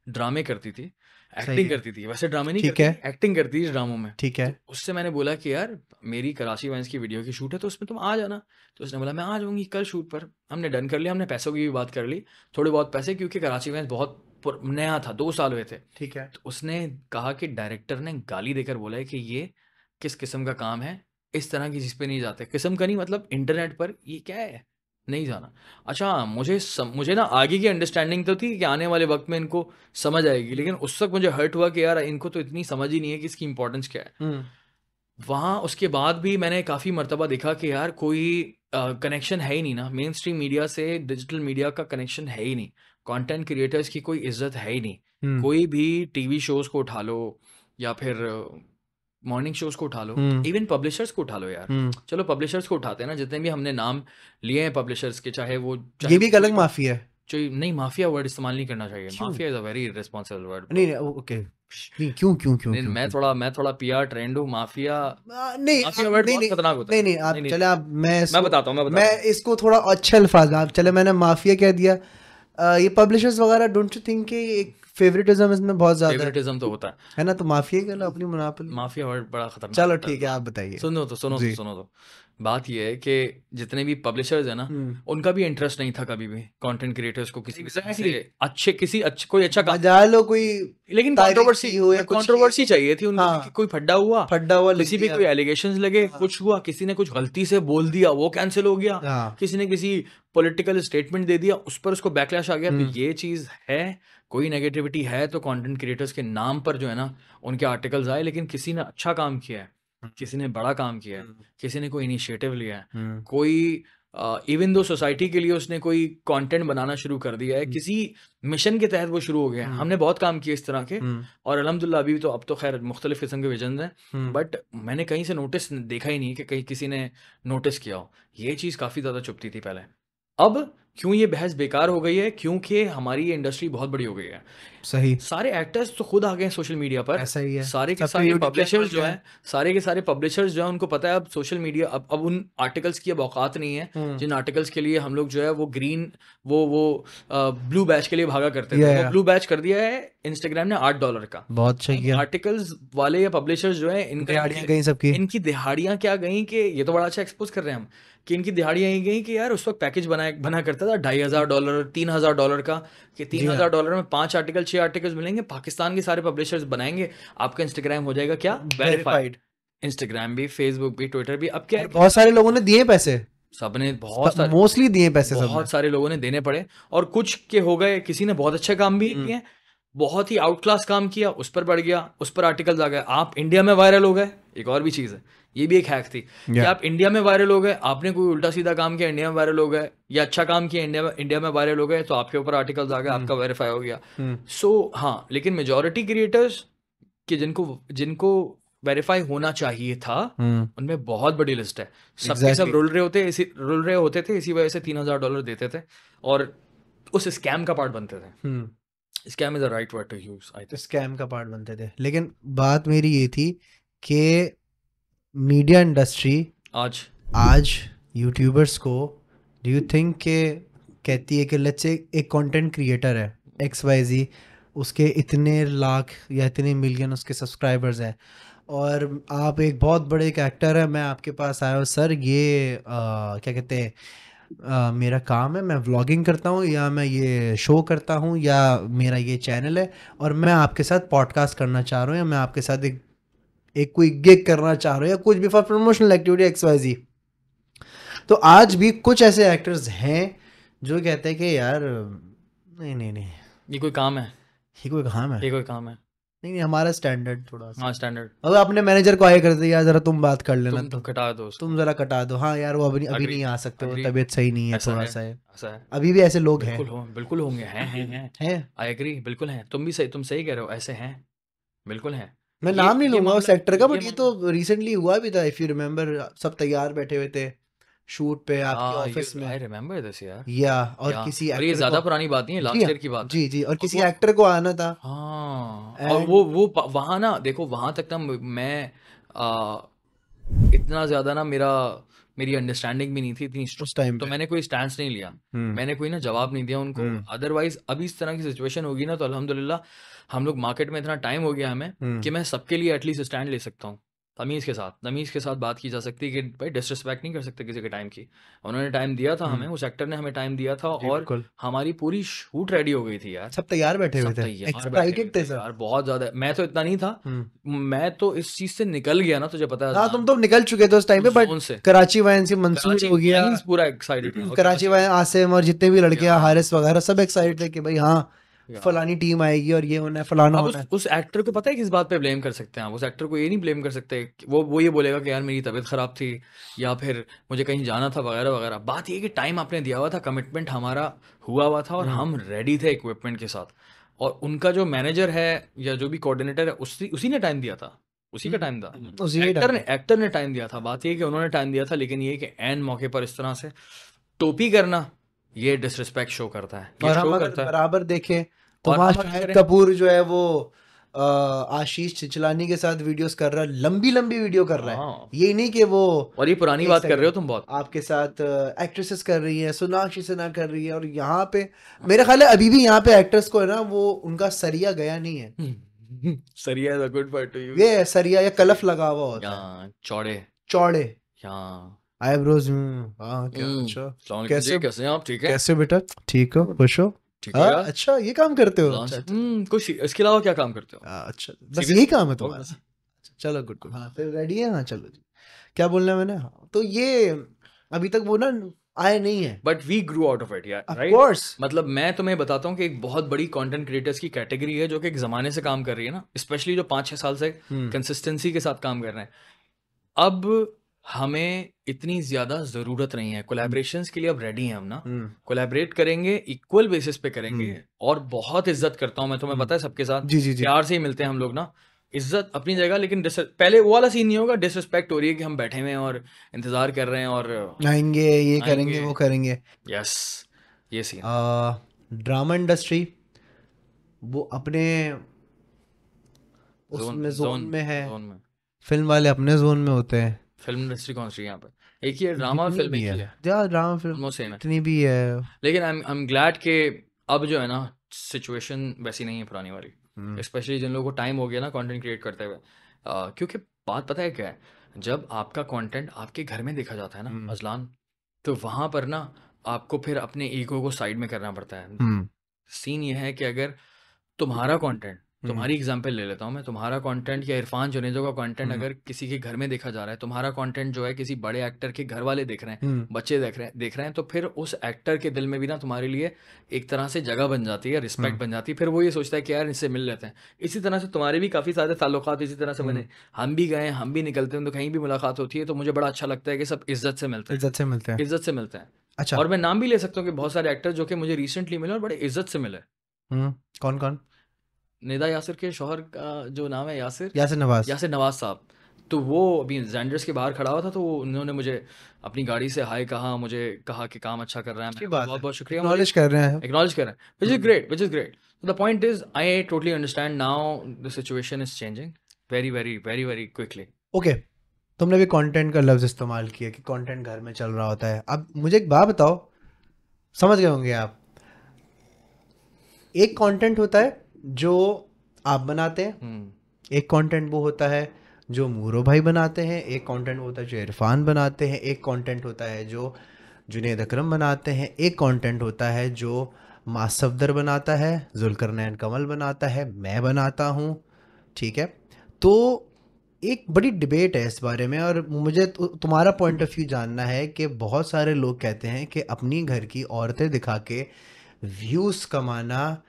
ड्रामे करती थी, एक्टिंग करती थी, वैसे ड्रामे नहीं करती, एक्टिंग करती थी ड्रामों में। ठीक है। तो उससे मैंने बोला कि यार मेरी कराची वाइन्स की वीडियो की शूट है, तो उसमें तुम आ जाना। तो उसने बोला मैं आ जाऊंगी कल शूट पर। हमने डन कर लिया, हमने पैसों की भी बात कर ली, थोड़े बहुत पैसे, क्योंकि कराची वाइन्स बहुत नया था, 2 साल हुए थे। ठीक है। तो उसने कहा कि डायरेक्टर ने गाली देकर बोला है कि ये किस किस्म का काम है, इस तरह की चीज़ पे नहीं जाते। किस्म का नहीं मतलब इंटरनेट पर ये क्या है, नहीं जाना। अच्छा मुझे ना आगे की अंडरस्टैंडिंग तो थी कि आने वाले वक्त में इनको समझ आएगी, लेकिन उस वक्त मुझे हर्ट हुआ कि यार इनको तो इतनी समझ ही नहीं है कि इसकी इंपॉर्टेंस क्या है। वहाँ उसके बाद भी मैंने काफ़ी मर्तबा देखा कि यार कोई कनेक्शन है ही नहीं ना, मेन स्ट्रीम मीडिया से डिजिटल मीडिया का कनेक्शन है ही नहीं, कंटेंट क्रिएटर्स की कोई इज्जत है ही नहीं। कोई भी टीवी शोज़ को उठा लो या फिर मॉर्निंग शोज़ को उठा लो, इवन पब्लिशर्स को उठा लो यार। चलो पब्लिशर्स को उठाते हैं ना, जितने भी हमने नाम लिए हैं पब्लिशर्स के, चाहे ये भी एक अलग माफिया है। नहीं, माफिया वर्ड इस्तेमाल नहीं करना चाहिए। Mafia is a very irresponsible word. नहीं ओके, क्यों मैं थोड़ा PR ट्रेंड हूँ। माफिया नहीं वर्ड बहुत खतरनाक होता है। नहीं आप चले, आप मैं बताता हूँ मैं इसको थोड़ा अच्छे अल्फाज में, चले मैंने माफिया कह दिया। ये पब्लिशर्स वगैरह, डोंट यू थिंक कि एक फेवरेटिज्म इसमें बहुत ज्यादा फेवरेटिज्म तो होता है ना? तो माफिया के लिए अपनी मोनोपोली, माफिया वर्ड बड़ा खतरनाक। चलो ठीक है, आप बताइए। सुनो तो बात ये है कि जितने भी पब्लिशर्स है ना, उनका भी इंटरेस्ट नहीं था कभी भी कंटेंट क्रिएटर्स को किसी से कोई अच्छा बजा लो कोई, लेकिन कंट्रोवर्सी चाहिए थी उनको। कोई फड्डा हुआ, किसी भी कोई एलिगेशंस लगे, कुछ हुआ, किसी ने कुछ गलती से बोल दिया, वो कैंसिल हो गया, किसी ने किसी पॉलिटिकल स्टेटमेंट दे दिया, उस पर उसको बैकलैश आ गया। तो ये चीज है, कोई नेगेटिविटी है तो कंटेंट क्रिएटर्स के नाम पर जो है ना उनके आर्टिकल्स आए, लेकिन किसी ने अच्छा काम किया है, किसी ने बड़ा काम किया है, किसी ने कोई इनिशिएटिव लिया है, कोई इवन दो सोसाइटी के लिए उसने कोई कंटेंट बनाना शुरू कर दिया है, किसी मिशन के तहत वो शुरू हो गया है। हमने बहुत काम किए इस तरह के, और अल्हम्दुलिल्लाह अभी तो अब तो खैर मुख्तलिफ किस्म के विजन हैं, बट मैंने कहीं से नोटिस देखा ही नहीं कि कहीं किसी ने नोटिस किया हो। ये चीज़ काफ़ी ज़्यादा चुभती थी पहले। अब क्यों ये बहस बेकार हो गई है? क्योंकि हमारी ये इंडस्ट्री बहुत बड़ी हो गई है। सही, सारे एक्टर्स तो खुद आ गए हैं सोशल मीडिया पर। ऐसा ही है। सारे के सारे पब्लिशर्स जो हैं, सारे के सारे पब्लिशर्स जो हैं, उनको पता है अब सोशल मीडिया, अब उन आर्टिकल्स की अब औकात नहीं है जिन आर्टिकल्स के लिए हम लोग जो है वो ग्रीन वो ब्लू बैच के लिए भागा करते थे। वो ब्लू बैच कर दिया है इंस्टाग्राम ने $8 का। बहुत सही। आर्टिकल्स वाले या पब्लिशर्स जो है इनकी दिहाड़ियां क्या गई, कि ये तो बड़ा अच्छा एक्सपोज कर रहे हैं हम, कि इनकी दिहाड़ियां यही गई कि यार उस वक्त पैकेज बना करता था $2,500 $3,000 का, कि $3,000 में 5 आर्टिकल 6 आर्टिकल्स मिलेंगे, पाकिस्तान के सारे पब्लिशर्स बनाएंगे, आपका इंस्टाग्राम हो जाएगा क्या, वेरीफाइड। इंस्टाग्राम भी, फेसबुक भी, ट्विटर भी। अब क्या है, बहुत सारे लोगों ने दिए पैसे, सबने बहुत सारे, मोस्टली दिए पैसे, बहुत सारे लोगों ने देने पड़े, और कुछ के हो गए, किसी ने बहुत अच्छे काम भी किए, बहुत ही आउट क्लास काम किया, उस पर बढ़ गया, उस पर आर्टिकल्स आ गए, आप इंडिया में वायरल हो गए। एक और भी चीज़ है, ये भी एक हैक थी कि आप इंडिया में वायरल हो गए, आपने कोई उल्टा सीधा काम किया, इंडिया में वायरल हो गए, या अच्छा काम किया, इंडिया में वायरल हो गए, तो आपके ऊपर आर्टिकल्स आ गए, आपका वेरीफाई हो गया। सो हाँ, लेकिन मेजॉरिटी क्रिएटर्स कि जिनको वेरीफाई होना चाहिए था, उनमें बहुत बड़ी लिस्ट है। सबके सब रुल रहे होते थे, इसी वजह से $3,000 देते थे और उस स्कैम का पार्ट बनते थे। Scam is a right word to use, I think. Scam का पार्ट बनते थे। लेकिन बात मेरी ये थी कि मीडिया इंडस्ट्री आज यूट्यूबर्स को, डू यू थिंक के कहती है कि लेट्स से एक कंटेंट क्रिएटर है XYZ, उसके इतने लाख या इतने मिलियन उसके सब्सक्राइबर्स हैं, और आप एक बहुत बड़े एक एक्टर है, मैं आपके पास आया हूँ सर, ये क्या कहते हैं, मेरा काम है, मैं व्लॉगिंग करता हूँ या मैं ये शो करता हूँ या मेरा ये चैनल है और मैं आपके साथ पॉडकास्ट करना चाह रहा हूँ या मैं आपके साथ एक कोई गिग करना चाह रहा हूँ या कुछ भी फॉर प्रमोशनल एक्टिविटी XYZ। तो आज भी कुछ ऐसे एक्टर्स हैं जो कहते हैं कि यार नहीं ये कोई काम है, ये कोई काम है, ये कोई काम है, नहीं हमारा स्टैंडर्ड थोड़ा सा, हाँ स्टैंडर्ड। अगर अपने मैनेजर को आगे कर दे यार जरा तुम बात कर लेना, तुम कटा दो, तुम जरा कटा दो, हाँ यार वो अभी नहीं आ सकते, वो तबीयत सही नहीं है, थोड़ा सा है, ऐसा है। अभी भी ऐसे लोग हैं, बिल्कुल होंगे, हैं, आई एग्री, बिल्कुल हैं। तुम सही कह रहे हो, ऐसे हैं, बिल्कुल हैं। मैं नाम नहीं लूंगा उस सेक्टर का, बट ये तो रिसेंटली हुआ भी था, इफ यू रिमेम्बर, सब तैयार बैठे हुए थे शूट पे आपके ऑफिस में, आई रिमेम्बर दिस यार, या और किसी एक्टर, ये ज्यादा पुरानी बात नहीं है, लास्ट ईयर की बात है। जी और किसी एक्टर को आना था, हाँ, और वो वहाँ ना, देखो वहाँ तक ना मैं इतना ज्यादा ना मेरी अंडरस्टैंडिंग भी नहीं थी इतनी उस टाइम, तो मैंने कोई स्टैंड नहीं लिया, मैंने कोई ना जवाब नहीं दिया उनको। अदरवाइज अभी इस तरह की सिचुएशन होगी ना, तो अल्हम्दुलिल्लाह हम लोग मार्केट में इतना टाइम हो गया हमें कि मैं सबके लिए एटलीस्ट स्टैंड ले सकता हूँ, तमीज़ के साथ बात की जा सकती है कि भाई डिसरिस्पेक्ट नहीं कर सकते किसी के टाइम की। उन्होंने टाइम दिया था हमें, उस एक्टर ने हमें टाइम दिया था, और हमारी पूरी शूट रेडी हो गई थी यार, सब तैयार बैठे हुए थे, एक्साइटेड थे सर, बहुत ज्यादा। मैं तो इतना नहीं था, मैं तो इस चीज से निकल गया ना, तुझे पता है। हाँ, तुम तो निकल चुके थे उस टाइम पे, बट कराची वायन से मंसूर हो गया, पूरा एक्साइटेड, कराची वायन, आसिम और जितने भी लड़के, हारिस वगैरह, सब एक्साइटेड थे कि भाई हाँ फलानी टीम आएगी और ये होना है, फलाना होना है। उस एक्टर को पता है किस बात पे ब्लेम कर सकते हैं आप? उस एक्टर को ये नहीं ब्लेम कर सकते, वो ये बोलेगा कि यार मेरी तबीयत खराब थी या फिर मुझे कहीं जाना था वगैरह वगैरह। बात ये कि टाइम आपने दिया हुआ था, कमिटमेंट हमारा हुआ था और हम रेडी थे इक्विपमेंट के साथ, और उनका जो मैनेजर है या जो भी कोऑर्डिनेटर है उसी ने टाइम दिया था, उसी का टाइम था, एक्टर ने टाइम दिया था। बात ये कि उन्होंने टाइम दिया था, लेकिन ये कि एन मौके पर इस तरह से टोपी करना, ये डिसरिस्पेक्ट शो करता है। और हम अगर बराबर देखें तो वहाँ शाहिद कपूर जो है वो आशीष चिचलानी के साथ वीडियोस कर रहा है, लंबी वीडियो कर रहा है, ये नहीं कि वो, और ये पुरानी बात कर रहे हो तुम, बहुत आपके साथ एक्ट्रेसेस कर रही है, सोनाक्षी सिन्हा कर रही है, और यहाँ पे मेरा ख्याल है अभी भी यहाँ पे एक्टर्स को है ना, वो उनका सरिया गया नहीं है। Sariya is a good word to use, ये सरिया या कलफ लगा हुआ होता है, चौड़े आईब्रोज, कैसे आप? ठीक है, कैसे बेटा, ठीक हो, खुश हो? अच्छा, ये काम करते हो? कुछ इसके अलावा क्या काम करते हो? अच्छा, बस यही काम है तुम्हारा? चलो गुड, हाँ फिर रेडी है, हाँ चलो जी, क्या बोलना है मैंने? हाँ, तो ये अभी तक वो ना आए नहीं है, but we grew out of it यार, राइट? मतलब मैं तुम्हें बताता हूँ कि एक बहुत बड़ी कंटेंट क्रिएटर्स की कैटेगरी है जो कि एक जमाने से काम कर रही है ना, स्पेशली जो 5-6 साल से कंसिस्टेंसी के साथ काम कर रहे हैं। अब हमें इतनी ज्यादा जरूरत नहीं है कोलैबोरेशंस के लिए, अब रेडी हैं हम ना, कोलैबोरेट करेंगे, इक्वल बेसिस पे करेंगे, और बहुत इज्जत करता हूँ मैं, तुम्हें पता है, सबके साथ प्यार से ही मिलते हैं हम लोग ना, इज्जत अपनी जगह, लेकिन पहले वो वाला सीन नहीं होगा, डिसरिस्पेक्ट हो रही है कि हम बैठे हुए हैं और इंतजार कर रहे हैं और आएंगे, ये करेंगे, वो करेंगे। यस, ये सीन ड्रामा इंडस्ट्री वो अपने उसमें जोन में है, फिल्म वाले अपने जोन में होते हैं। फिल्म इंडस्ट्री कौन सी यहाँ पे? एक ही है, ड्रामा और फिल्म ही है, ड्रामा फिल्म इतनी भी है, लेकिन आई एम ग्लैड कि अब जो है ना सिचुएशन वैसी नहीं है पुरानी वाली, स्पेशली जिन लोगों को टाइम हो गया ना कंटेंट क्रिएट करते हुए, क्योंकि बात पता है क्या है, जब आपका कंटेंट आपके घर में देखा जाता है ना अजलान, तो वहाँ पर ना आपको फिर अपने ईगो को साइड में करना पड़ता है। सीन ये है कि अगर तुम्हारा कंटेंट, तुम्हारी एग्जांपल ले लेता हूँ मैं, तुम्हारा कंटेंट या इरफान जुनेजो का कंटेंट अगर किसी के घर में देखा जा रहा है, तुम्हारा कंटेंट जो है किसी बड़े एक्टर के घर वाले देख रहे हैं, बच्चे देख रहे हैं, तो फिर उस एक्टर के दिल में भी ना तुम्हारे लिए एक तरह से जगह बन जाती है, रिस्पेक्ट बन जाती है, फिर वो ये सोचता है कि यार इससे मिल लेते हैं। इसी तरह से तुम्हारे भी काफ़ी सारे ताल्लुकात इसी तरह से बने, हम भी गए, हम भी निकलते हैं, तो कहीं भी मुलाकात होती है तो मुझे बड़ा अच्छा लगता है कि सब इज्जत से मिलते हैं। अच्छा, और मैं नाम भी ले सकता हूँ कि बहुत सारे एक्टर जो कि मुझे रिसेंटली मिले और बड़े इज्जत से मिले। कौन? निदा यासिर के शौहर का जो नाम है यासिर नवाज साहब, तो वो अभी जेंडर्स के बाहर खड़ा हुआ था, तो उन्होंने मुझे अपनी गाड़ी से हाय कहा, मुझे कहा कि काम अच्छा कर रहा है, मैंने बहुत बहुत शुक्रिया, एक्नॉलेज कर रहे हैं, एक्नॉलेज कर रहे हैं, which is great, which is great. The point is I totally understand now the situation is changing very very very very quickly. Okay, तुमने भी कंटेंट का लफ्ज़ इस्तेमाल किया कि कंटेंट घर में चल रहा होता है. अब मुझे एक बात बताओ, समझ गए होंगे आप, एक कंटेंट होता है जो आप बनाते हैं, एक कंटेंट वो होता है जो मूरो भाई बनाते हैं, एक कंटेंट होता है जो इरफान बनाते हैं, एक कंटेंट होता है जो जुनैद अकरम बनाते हैं, एक कंटेंट होता है जो मासफदर बनाता है, जुल्करनैन कमल बनाता है, मैं बनाता हूँ. ठीक है, तो एक बड़ी डिबेट है इस बारे में, और मुझे तुम्हारा पॉइंट ऑफ व्यू जानना है कि बहुत सारे लोग कहते हैं कि अपनी घर की औरतें दिखा के व्यूज़ कमाना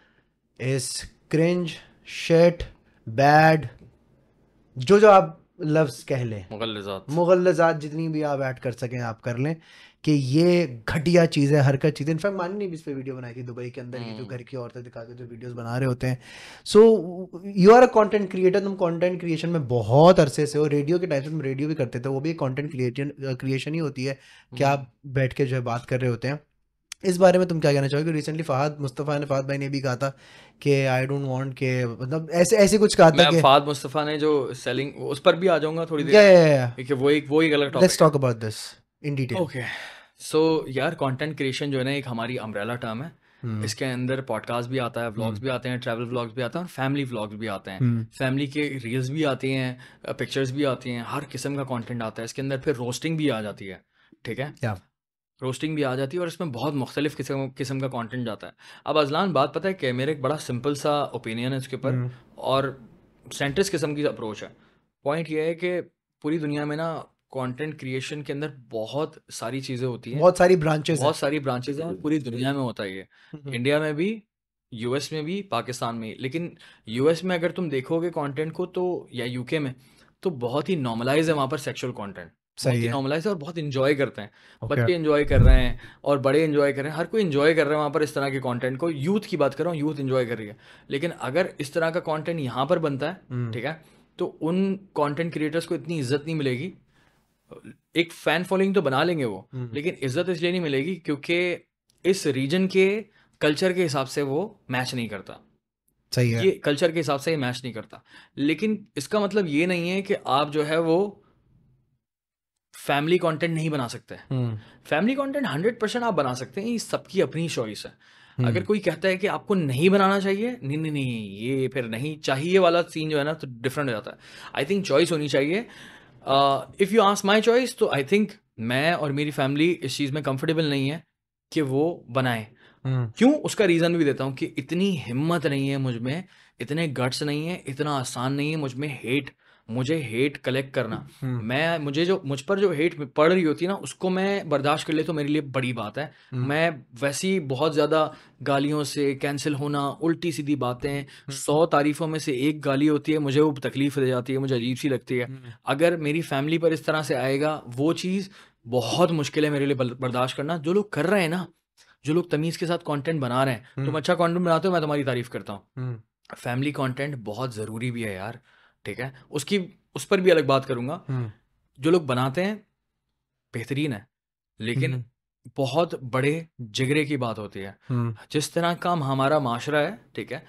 इज क्रिंज, शिट, बैड, जो जो आप लफ्ज़ कह लें, मुगल्लज़ात जितनी भी आप ऐड कर सकें आप कर लें, कि ये घटिया चीज़ है, हरकत चीज़ है. इनफैक्ट मानी ने भी इस पर वीडियो बनाई थी दुबई के अंदर, ये जो घर की औरतें दिखा के जो वीडियोस बना रहे होते हैं. So you are a content creator, तुम कंटेंट क्रिएशन में बहुत अरसे से हो. रेडियो के टाइम से तुम रेडियो भी करते थे, वो भी कंटेंट क्रिएशन ही होती है कि आप बैठ के जो है बात कर रहे होते हैं. इस बारे में तुम क्या कहना चाहोगे? रिसेंटली फहद भाई ने भी कहा था कि आई डोंट वांट के, मतलब ऐसे कुछ कहा था कि फहद मुस्तफ़ा ने जो सेलिंग, उस पर भी आ जाऊंगा थोड़ी देर, क्योंकि वो एक अलग topic. Let's talk about this in detail. Okay, so यार कंटेंट क्रिएशन जो है ना, एक हमारी अम्ब्रेला टर्म है. इसके अंदर पॉडकास्ट भी आता है, व्लॉग्स भी आते हैं, ट्रैवल व्लॉग्स भी आते हैं, और फैमिली व्लॉग्स भी आते हैं. फैमिली के रील्स भी आती हैं, पिक्चर्स भी आती हैं, हर किस्म का कंटेंट आता है इसके अंदर. फिर रोस्टिंग भी आ जाती है, ठीक है, रोस्टिंग भी आ जाती है, और इसमें बहुत मुख्तलिफ किस्म का कंटेंट जाता है. अब अजलान, बात पता है कि मेरा एक बड़ा सिंपल सा ओपिनियन है इसके ऊपर, और सेंट्रिस्ट किस्म की अप्रोच है. पॉइंट ये है कि पूरी दुनिया में ना कंटेंट क्रिएशन के अंदर बहुत सारी चीज़ें होती हैं, बहुत सारी ब्रांचेस हैं, और पूरी दुनिया में होता है ये. इंडिया में भी, यूएस में भी, पाकिस्तान में. लेकिन यूएस में अगर तुम देखोगे कंटेंट को, तो या यूके में, तो बहुत ही नॉर्मलाइज है वहाँ पर सेक्सुअल कंटेंट. सही है, नॉर्मलाइज है, और बहुत इंजॉय करते हैं. बच्चे इंजॉय कर रहे हैं और बड़े इंजॉय कर रहे हैं, हर कोई इंजॉय कर रहा है वहाँ पर इस तरह के कंटेंट को. यूथ की बात कर रहा हूँ, यूथ इंजॉय कर रही है. लेकिन अगर इस तरह का कंटेंट यहाँ पर बनता है, ठीक है, तो उन कंटेंट क्रिएटर्स को इतनी इज्जत नहीं मिलेगी. एक फैन फॉलोइंग तो बना लेंगे वो, लेकिन इज्जत इसलिए नहीं मिलेगी क्योंकि इस रीजन के कल्चर के हिसाब से वो मैच नहीं करता. सही है, ये कल्चर के हिसाब से ये मैच नहीं करता. लेकिन इसका मतलब ये नहीं है कि आप जो है वो फैमिली कंटेंट नहीं बना सकते. फैमिली कंटेंट 100% आप बना सकते हैं, ये सबकी अपनी चॉइस है. अगर कोई कहता है कि आपको नहीं बनाना चाहिए, नहीं, ये फिर नहीं चाहिए वाला सीन जो है ना, तो डिफरेंट हो जाता है. आई थिंक चॉइस होनी चाहिए. If you ask my choice, तो आई थिंक मैं और मेरी फैमिली इस चीज़ में कंफर्टेबल नहीं है कि वो बनाए. क्यों, उसका रीज़न भी देता हूँ कि इतनी हिम्मत नहीं है मुझ में, इतने गट्स नहीं है, इतना आसान नहीं है मुझे हेट कलेक्ट करना. मुझ पर जो हेट पड़ रही होती है ना, उसको मैं बर्दाश्त कर ले तो मेरे लिए बड़ी बात है. मैं वैसी बहुत ज़्यादा गालियों से कैंसिल होना, उल्टी सीधी बातें, 100 तारीफ़ों में से एक गाली होती है, मुझे वो तकलीफ़ दे जाती है, मुझे अजीब सी लगती है. अगर मेरी फैमिली पर इस तरह से आएगा, वो चीज़ बहुत मुश्किल है मेरे लिए बर्दाश्त करना. जो लोग कर रहे हैं ना, जो लोग तमीज़ के साथ कंटेंट बना रहे हैं, तुम अच्छा कंटेंट बनाते हो, मैं तुम्हारी तारीफ़ करता हूँ. फैमिली कंटेंट बहुत ज़रूरी भी है यार, ठीक है, उस पर भी अलग बात करूँगा. जो लोग बनाते हैं बेहतरीन है, लेकिन बहुत बड़े जिगरे की बात होती है. जिस तरह का हमारा माशरा है, ठीक है,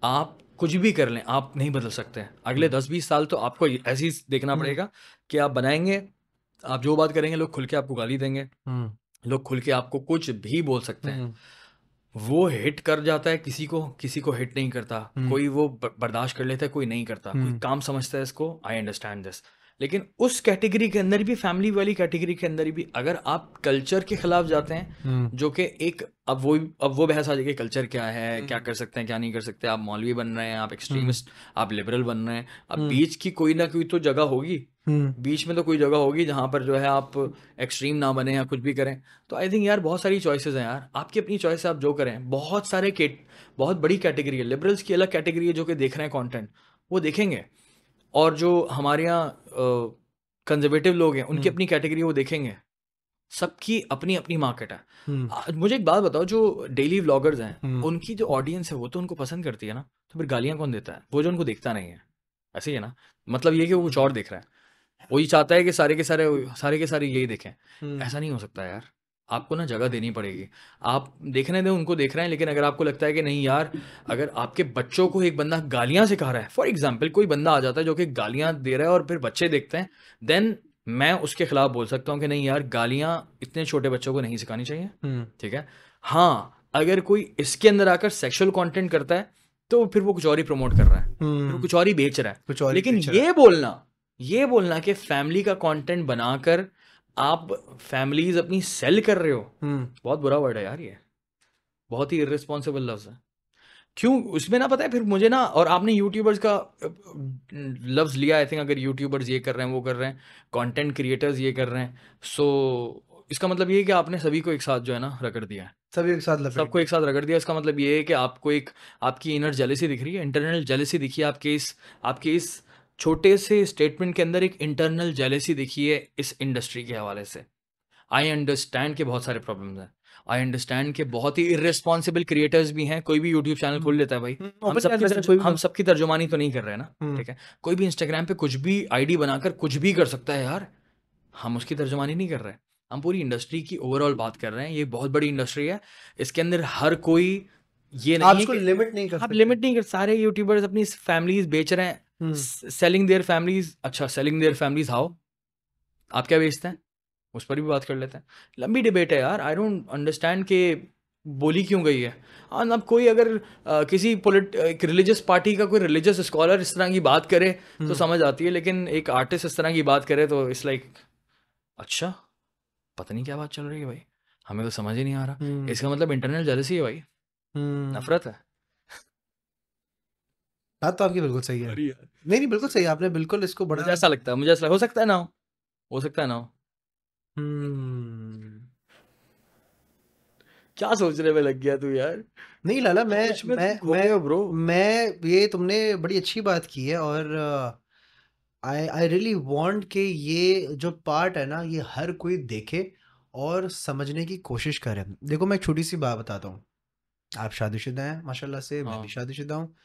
आप कुछ भी कर लें, आप नहीं बदल सकते. अगले 10-20 साल तो आपको ऐसे ही देखना पड़ेगा कि आप बनाएंगे, आप जो बात करेंगे, लोग खुल के आपको गाली देंगे, लोग खुल के आपको कुछ भी बोल सकते हैं. वो हिट कर जाता है किसी को हिट नहीं करता. कोई वो बर्दाश्त कर लेता है, कोई नहीं करता. कोई काम समझता है इसको, आई अंडरस्टैंड दिस. लेकिन उस कैटेगरी के अंदर भी, फैमिली वाली कैटेगरी के अंदर भी, अगर आप कल्चर के खिलाफ जाते हैं, जो कि एक अब वो बहस आ जाएगी, कल्चर क्या है, क्या कर सकते हैं, क्या नहीं कर सकते. आप मौलवी बन रहे हैं, आप एक्सट्रीमिस्ट, आप लिबरल बन रहे हैं. अब बीच की कोई ना कोई तो जगह होगी, बीच में तो कोई जगह होगी जहाँ पर जो है आप एक्सट्रीम ना बने या कुछ भी करें. तो आई थिंक यार बहुत सारी चॉइसेस हैं यार, आपकी अपनी चॉइस है, आप जो करें. बहुत बड़ी कैटेगरी है, लिबरल्स की अलग कैटेगरी है जो कि देख रहे हैं कंटेंट, वो देखेंगे. और जो हमारे यहाँ कंजर्वेटिव लोग हैं, उनकी अपनी कैटेगरी वो देखेंगे. सबकी अपनी अपनी मार्केट है. मुझे एक बात बताओ, जो डेली व्लॉगर्स हैं, उनकी जो ऑडियंस है वो तो उनको पसंद करती है ना, तो फिर गालियाँ कौन देता है? वो जो उनको देखता नहीं है. ऐसे ही है ना, मतलब ये कि वो कुछ और देख रहा है. वही चाहता है कि सारे के सारे यही देखें। ऐसा नहीं हो सकता यार, आपको ना जगह देनी पड़ेगी। आप देखने दें, उनको देख रहे हैं, लेकिन अगर आपको लगता है कि नहीं यार, अगर आपके बच्चों को एक बंदा गालियां सिखा रहा है, फॉर एग्जाम्पल कोई बंदा आ जाता है जो कि गालियां दे रहा है और फिर बच्चे देखते हैं, देन मैं उसके खिलाफ बोल सकता हूँ कि नहीं यार, गालियां इतने छोटे बच्चों को नहीं सिखानी चाहिए। ठीक है। हाँ, अगर कोई इसके अंदर आकर सेक्सुअल कंटेंट करता है तो फिर वो कुछ और ही प्रमोट कर रहा है, फिर वो कुछ और ही बेच रहा है। लेकिन ये बोलना कि फैमिली का कंटेंट बनाकर आप फैमिलीज अपनी सेल कर रहे हो, बहुत बुरा वर्ड है यार, ये बहुत ही इररिस्पॉन्सिबल लफ्ज है। क्यों उसमें ना, पता है फिर मुझे ना, और आपने यूट्यूबर्स का लफ्ज लिया, आई थिंक अगर यूट्यूबर्स ये कर रहे हैं, वो कर रहे हैं, कंटेंट क्रिएटर्स ये कर रहे हैं, सो इसका मतलब ये है कि आपने सभी को एक साथ जो है ना रगड़ दिया है, सबको एक साथ रगड़ दिया। इसका मतलब ये है कि आपको एक, आपकी इनर जेलेसी दिख रही है, इंटरनल जेलेसी दिखी है, आपके इस छोटे से स्टेटमेंट के अंदर एक इंटरनल जेलेसी दिखी है इस इंडस्ट्री के हवाले से। आई अंडरस्टैंड के बहुत सारे प्रॉब्लम्स हैं, आई अंडरस्टैंड के बहुत ही इररिस्पॉन्सिबल क्रिएटर्स भी हैं। कोई भी यूट्यूब चैनल खोल लेता है भाई, हम सबकी तर्जुमानी तो नहीं कर रहे हैं ना, ठीक है। कोई भी इंस्टाग्राम पे कुछ भी आईडी बनाकर कुछ भी कर सकता है यार, हम उसकी तर्जुमानी नहीं कर रहे हैं, हम पूरी इंडस्ट्री की ओवरऑल बात कर रहे हैं। ये बहुत बड़ी इंडस्ट्री है, इसके अंदर हर कोई ये नहीं है कि लिमिट नहीं कर, आप लिमिट नहीं कर। सारे यूट्यूबर्स अपनी फैमिलीज बेच रहे हैं, सेलिंग देयर फैमिलीज। अच्छा, सेलिंग देयर फैमिलीज हाउ, आप क्या बेचते हैं, उस पर भी बात कर लेते हैं। लंबी डिबेट है यार, आई डोंट अंडरस्टैंड कि बोली क्यों गई है। और अब कोई अगर किसी एक रिलीजियस पार्टी का कोई रिलीजियस स्कॉलर इस तरह की बात करे तो समझ आती है, लेकिन एक आर्टिस्ट इस तरह की बात करे तो इट्स लाइक, अच्छा पता नहीं क्या बात चल रही है भाई, हमें तो समझ ही नहीं आ रहा। इसका मतलब इंटरनल जेलसी है भाई, नफरत है। बात तो आपकी बिल्कुल सही है। नहीं बिल्कुल सही है, आपने बिल्कुल इसको बड़ा, मुझे ऐसा लगता है, हो सकता है ना हो सकता है ना हो। क्या सोचने में लग गया तू यार? नहीं लाला, मैं ये तुमने बड़ी अच्छी बात की है, और आई रियली वांट कि ये जो पार्ट है ना, ये हर कोई देखे और समझने की कोशिश करे। देखो मैं एक छोटी सी बात बताता हूँ। आप शादीशुदा हैं माशाल्लाह से, मैं भी शादीशुदा हूँ।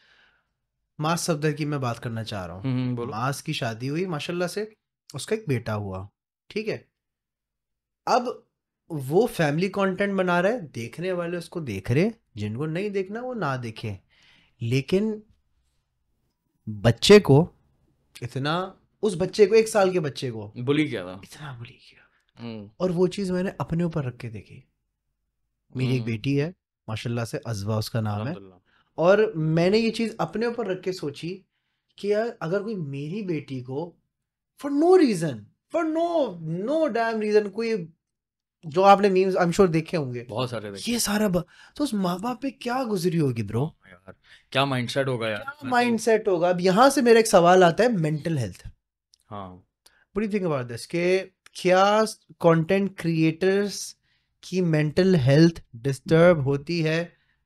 मास सफदर की मैं बात करना चाह रहा हूँ। मास की शादी हुई माशाल्लाह से, उसका एक बेटा हुआ, ठीक है। अब वो फैमिली कंटेंट बना रहा है, देखने वाले उसको देख रहे, जिनको नहीं देखना वो ना देखे, लेकिन बच्चे को इतना, उस बच्चे को 1 साल के बच्चे को बुली किया था, इतना बुली किया। और वो चीज़ मैंने अपने ऊपर रख के देखी। मेरी एक बेटी है माशाल्लाह से, अज़वा उसका नाम है, और मैंने ये चीज़ अपने ऊपर रख के सोची कि यार अगर कोई मेरी बेटी को for no reason, for no damn reason, कोई, जो आपने मीम्स आई एम श्योर देखे होंगे बहुत सारे देखे, ये सारा तो उस माँ बाप पे क्या गुजरी होगी ब्रो यार, क्या माइंडसेट होगा यार, क्या माइंडसेट होगा। अब यहाँ से मेरा एक सवाल आता है, मेंटल हेल्थ। हाँ, what do you think about this, कि क्या कंटेंट क्रिएटर्स की मेंटल हेल्थ डिस्टर्ब होती है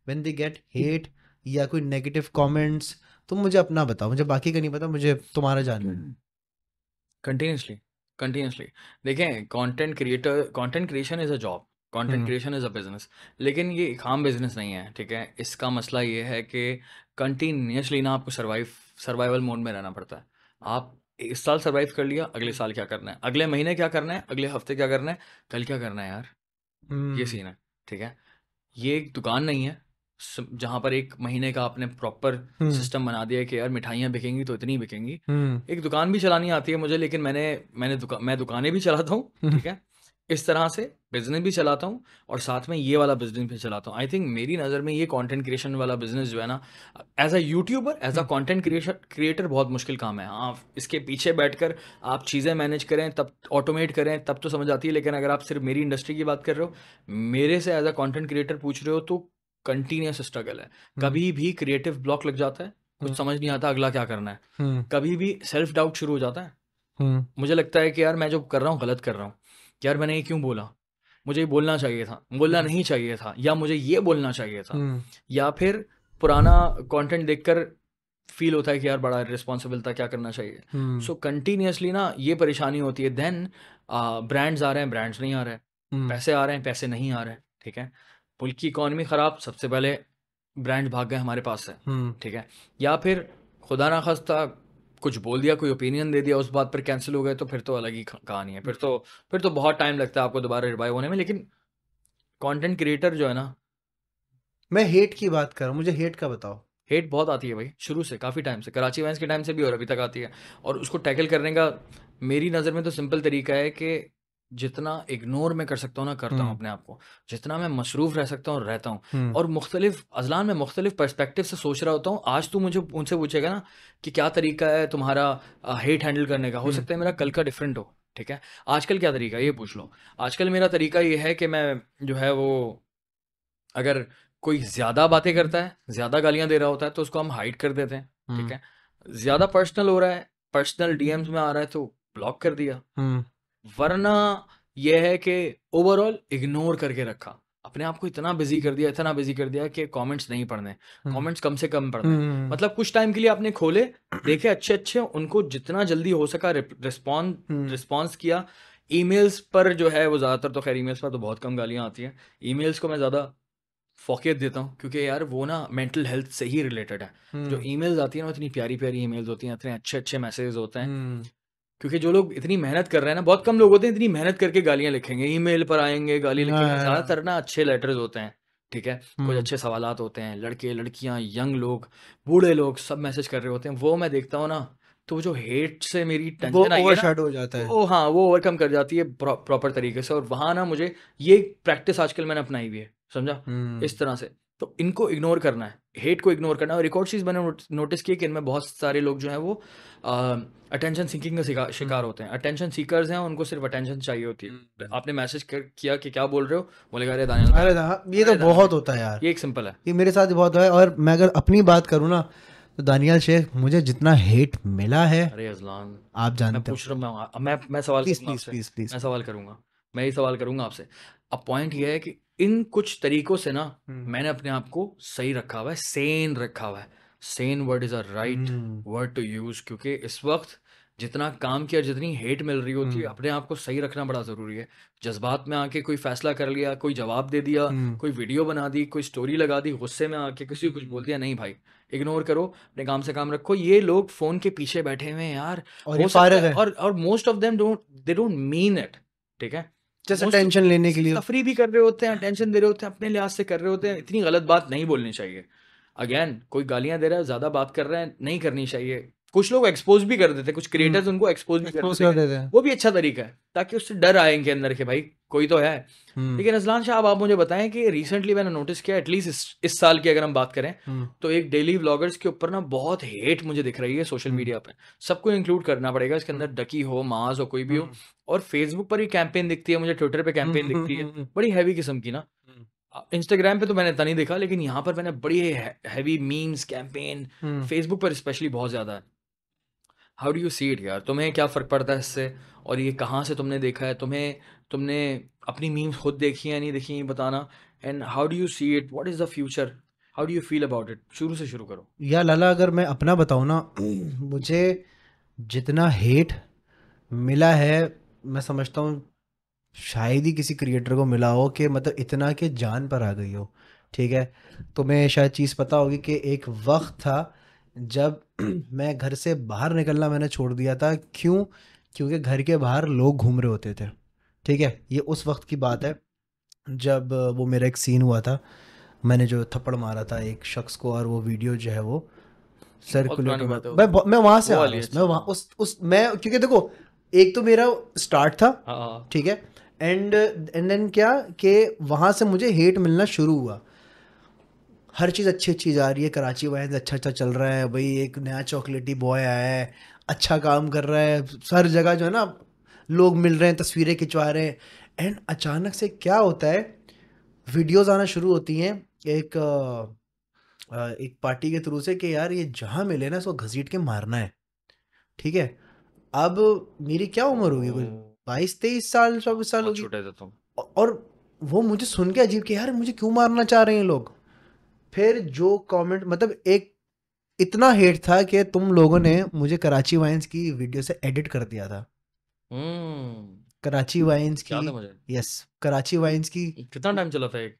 व्हेन दे गेट हेट या कोई नेगेटिव कमेंट्स? तुम मुझे अपना बताओ, मुझे बाकी का नहीं पता, मुझे तुम्हारा जानना है। कंटिन्यूसली देखें, content creation is a job, content creation is a business, लेकिन ये एक आम बिजनेस नहीं है, ठीक है। इसका मसला ये है कि कंटिन्यूसली ना आपको सर्वाइवल मोड में रहना पड़ता है। आप इस साल सर्वाइव कर लिया, अगले साल क्या करना है, अगले महीने क्या करना है, अगले हफ्ते क्या करना है, कल क्या करना है यार, ये सीन है, ठीक है। ये एक दुकान नहीं है जहाँ पर एक महीने का आपने प्रॉपर सिस्टम बना दिया है कि यार मिठाइयाँ बिकेंगी तो इतनी बिकेंगी। एक दुकान भी चलानी आती है मुझे, लेकिन मैं दुकानें भी चलाता हूँ, ठीक है। इस तरह से बिजनेस भी चलाता हूँ और साथ में ये वाला बिजनेस भी चलाता हूँ। आई थिंक मेरी नज़र में ये कंटेंट क्रिएशन वाला बिजनेस जो है ना, as a YouTuber, as a content creator बहुत मुश्किल काम है। हाँ, इसके पीछे बैठकर आप चीज़ें मैनेज करें, तब ऑटोमेट करें, तब तो समझ आती है। लेकिन अगर आप सिर्फ मेरी इंडस्ट्री की बात कर रहे हो, मेरे से एज अ कंटेंट क्रिएटर पूछ रहे हो, तो कंटिन्यूस स्ट्रगल है। कभी भी क्रिएटिव ब्लॉक लग जाता है, कुछ समझ नहीं आता अगला क्या करना है, कभी भी सेल्फ डाउट शुरू हो जाता है। मुझे लगता है कि यार मैं जो कर रहा हूँ गलत कर रहा हूँ, यार मैंने ये क्यों बोला, मुझे ये बोलना चाहिए था, बोलना नहीं चाहिए था, या मुझे ये बोलना चाहिए था, या फिर पुराना कंटेंट देखकर फील होता है कि यार बड़ा रिस्पॉन्सिबल था, क्या करना चाहिए। सो कंटिन्यूसली ना ये परेशानी होती है। देन ब्रांड्स आ रहे हैं, ब्रांड्स नहीं आ रहे, पैसे आ रहे हैं, पैसे नहीं आ रहे, ठीक है। मुल्क की इकॉनमी ख़राब, सबसे पहले ब्रांड भाग गए हमारे पास से, ठीक है। या फिर खुदा ना खास्ता कुछ बोल दिया, कोई ओपिनियन दे दिया, उस बात पर कैंसिल हो गए, तो फिर तो अलग ही कहानी है। फिर तो बहुत टाइम लगता है आपको दोबारा रिवाइव होने में। लेकिन कंटेंट क्रिएटर जो है ना, मैं हेट की बात कर रहा हूँ, मुझे हेट का बताओ। हेट बहुत आती है भाई, शुरू से, काफ़ी टाइम से, कराची वाइंस के टाइम से भी और अभी तक आती है। और उसको टैकल करने का मेरी नज़र में तो सिंपल तरीका है कि जितना इग्नोर मैं कर सकता हूँ ना, करता हूँ अपने आप को। जितना मैं मसरूफ़ रह सकता हूँ, रहता हूँ। और मुख्तलिफ अज़लान में मुख्तलिफ पर्सपेक्टिव से सोच रहा होता हूँ। आज तू मुझे उनसे पूछेगा ना कि क्या तरीका है तुम्हारा हेट हैंडल करने का, हो सकता है मेरा कल का डिफरेंट हो, ठीक है। आजकल क्या तरीका है ये पूछ लो। आजकल मेरा तरीका ये है कि मैं जो है वो, अगर कोई ज़्यादा बातें करता है, ज़्यादा गालियाँ दे रहा होता है, तो उसको हम हाइड कर देते हैं, ठीक है। ज़्यादा पर्सनल हो रहा है, पर्सनल डीएम्स में आ रहा है, तो ब्लॉक कर दिया। वरना यह है कि ओवरऑल इग्नोर करके रखा, अपने आप को इतना बिजी कर दिया कि कमेंट्स नहीं पढ़ने, कमेंट्स कम से कम पढ़ने। मतलब कुछ टाइम के लिए आपने खोले, देखे अच्छे अच्छे, उनको जितना जल्दी हो सका रिस्पॉन्स किया। ईमेल्स पर जो है वो ज़्यादातर, तो खैर ईमेल्स पर तो बहुत कम गालियाँ आती हैं, ईमेल्स को मैं ज़्यादा फोकियत देता हूँ, क्योंकि यार वो ना मेंटल हेल्थ से ही रिलेटेड है। जो ईमेल्स आती हैं ना, इतनी प्यारी प्यारी ईमेल्स होती हैं, इतने अच्छे अच्छे मैसेज होते हैं। क्योंकि जो लोग इतनी मेहनत कर रहे हैं ना, बहुत कम लोग होते हैं इतनी मेहनत करके गालियां लिखेंगे, ईमेल पर आएंगे गाली लिखेंगे। ज़्यादातर ना अच्छे लेटर्स होते हैं, ठीक है, कुछ अच्छे सवालात होते हैं, लड़के लड़कियां, यंग लोग, बूढ़े लोग, सब मैसेज कर रहे होते हैं। वो मैं देखता हूँ ना, तो वो जो हेट से मेरी टेंशन आई है ना, हो जाता है। वो हाँ, वो ओवरकम कर जाती है प्रॉपर तरीके से। और वहाँ ना मुझे ये प्रैक्टिस आजकल मैंने अपनाई हुई है, समझा, इस तरह से। तो इनको इग्नोर करना है, हेट को इग्नोर करना है। और एक और चीज़ मैंने नोटिस की कि इनमें बहुत सारे लोग जो हैं वो अटेंशन सीकिंग का शिकार होते हैं। अटेंशन सीकर्स हैं, उनको सिर्फ अटेंशन चाहिए होती है। आपने मैसेज किया कि क्या बोल रहे हो, बोलेगा अरे दानियाल, अरे ये तो बहुत होता है यार, ये एक सिंपल है, ये मेरे साथ भी बहुत है। और मैं अगर अपनी बात करूँ ना, तो दानियाल शेख, मुझे जितना हेट मिला है, अरे अजलान, आप मैं जानते हो। पूछ रहा हूँ, मैं सवाल प्लीज करूंगा प्लीज आपसे, प्लीज प्लीज। मैं सवाल करूंगा, मैं ये सवाल करूंगा आपसे। अब पॉइंट ये है कि इन कुछ तरीकों से ना मैंने अपने आप को सही रखा हुआ है, सेन रखा हुआ है। Sane word is a right word to use, क्योंकि इस वक्त जितना काम किया, जितनी हेट मिल रही होती है, अपने आप को सही रखना बड़ा ज़रूरी है। जज्बात में आके कोई फैसला कर लिया, कोई जवाब दे दिया, कोई वीडियो बना दी, कोई स्टोरी लगा दी, गुस्से में आके किसी को कुछ बोल दिया, नहीं भाई, इग्नोर करो, अपने काम से काम रखो। ये लोग फ़ोन के पीछे बैठे हुए हैं यार, और हो ये सकता फारग है, है और most of them don't mean it, ठीक है। जस्ट मोस्ट अटेंशन लेने के लिए। तफरी भी कर रहे होते हैं, अटेंशन दे रहे होते हैं, अपने लिहाज से कर रहे होते हैं। इतनी गलत बात नहीं बोलनी चाहिए। अगेन, कोई गालियां दे रहा है, ज़्यादा बात कर रहे हैं, नहीं करनी चाहिए। कुछ लोग एक्सपोज भी कर देते हैं, कुछ क्रिएटर्स उनको एक्सपोज भी कर एक्सपोज देते कर हैं, देते हैं। वो भी अच्छा तरीका है, ताकि उससे डर आए इनके अंदर के भाई कोई तो है। लेकिन अजलान शाह, अब आप मुझे बताएं कि रिसेंटली मैंने नोटिस किया, एटलीस्ट इस साल की अगर हम बात करें, तो एक डेली व्लॉगर्स के ऊपर ना बहुत हेट मुझे दिख रही है सोशल मीडिया पे। सबको इंक्लूड करना पड़ेगा इसके अंदर, डकी हो, माज हो, कोई भी हो। और फेसबुक पर ही कैंपेन दिखती है मुझे, ट्विटर पे कैंपेन दिखती है, बड़ी हैवी किस्म की ना। इंस्टाग्राम पे तो मैंने इतना नहीं देखा, लेकिन यहाँ पर मैंने बड़ी हैवी मीम्स कैंपेन, फेसबुक पर स्पेशली बहुत ज़्यादा है। How do you see it यार, तुम्हें क्या फ़र्क पड़ता है इससे? और ये कहाँ से तुमने देखा है? तुमने अपनी मीम्स खुद देखी है, नहीं देखी, ये बताना। And how do you see it, what is the future, how do you feel about it? शुरू से शुरू करो। या लाला, अगर मैं अपना बताऊँ ना, मुझे जितना हेट मिला है, मैं समझता हूँ शायद ही किसी क्रिएटर को मिला हो कि मतलब इतना कि जान पर आ गई हो, ठीक है। तुम्हें शायद चीज़ पता होगी कि एक वक्त था जब मैं घर से बाहर निकलना मैंने छोड़ दिया था। क्यों? क्योंकि घर के बाहर लोग घूम रहे होते थे, ठीक है। ये उस वक्त की बात है जब वो मेरा एक सीन हुआ था, मैंने जो थप्पड़ मारा था एक शख्स को, और वो वीडियो जो है वो बहुत सर्कुलेट पुरानी हुआ। बात है वो तो, मैं वहाँ से वो आ रहा वाली हूँ, है, मैं अच्छा। वहाँ उस मैं, क्योंकि देखो, एक तो मेरा स्टार्ट था, हाँ, ठीक है, एंड देन क्या कि वहाँ से मुझे हेट मिलना शुरू हुआ। हर चीज़ अच्छी अच्छी जा रही है, कराची वाइज अच्छा अच्छा चल रहा है भाई, एक नया चॉकलेटी बॉय आया है, अच्छा काम कर रहा है, हर जगह जो है ना लोग मिल रहे हैं, तस्वीरें खिंचवा रहे हैं। एंड अचानक से क्या होता है, वीडियोस आना शुरू होती हैं एक पार्टी के थ्रू से कि यार ये जहाँ मिले ना इसको घसीट के मारना है, ठीक है। अब मेरी क्या उम्र होगी, कुछ 22-23 साल 24 साल बहुत होगी। छोटे थे तुम। और वो मुझे सुन के अजीब कि यार मुझे क्यों मारना चाह रहे हैं लोग। फिर जो कमेंट, मतलब एक इतना हेट था कि तुम लोगों ने मुझे कराची वाइन्स की वीडियो से एडिट कर दिया था। कराची वाइन्स की, याद है मुझे। यस, कराची वाइन्स की। कितना टाइम चला था एक?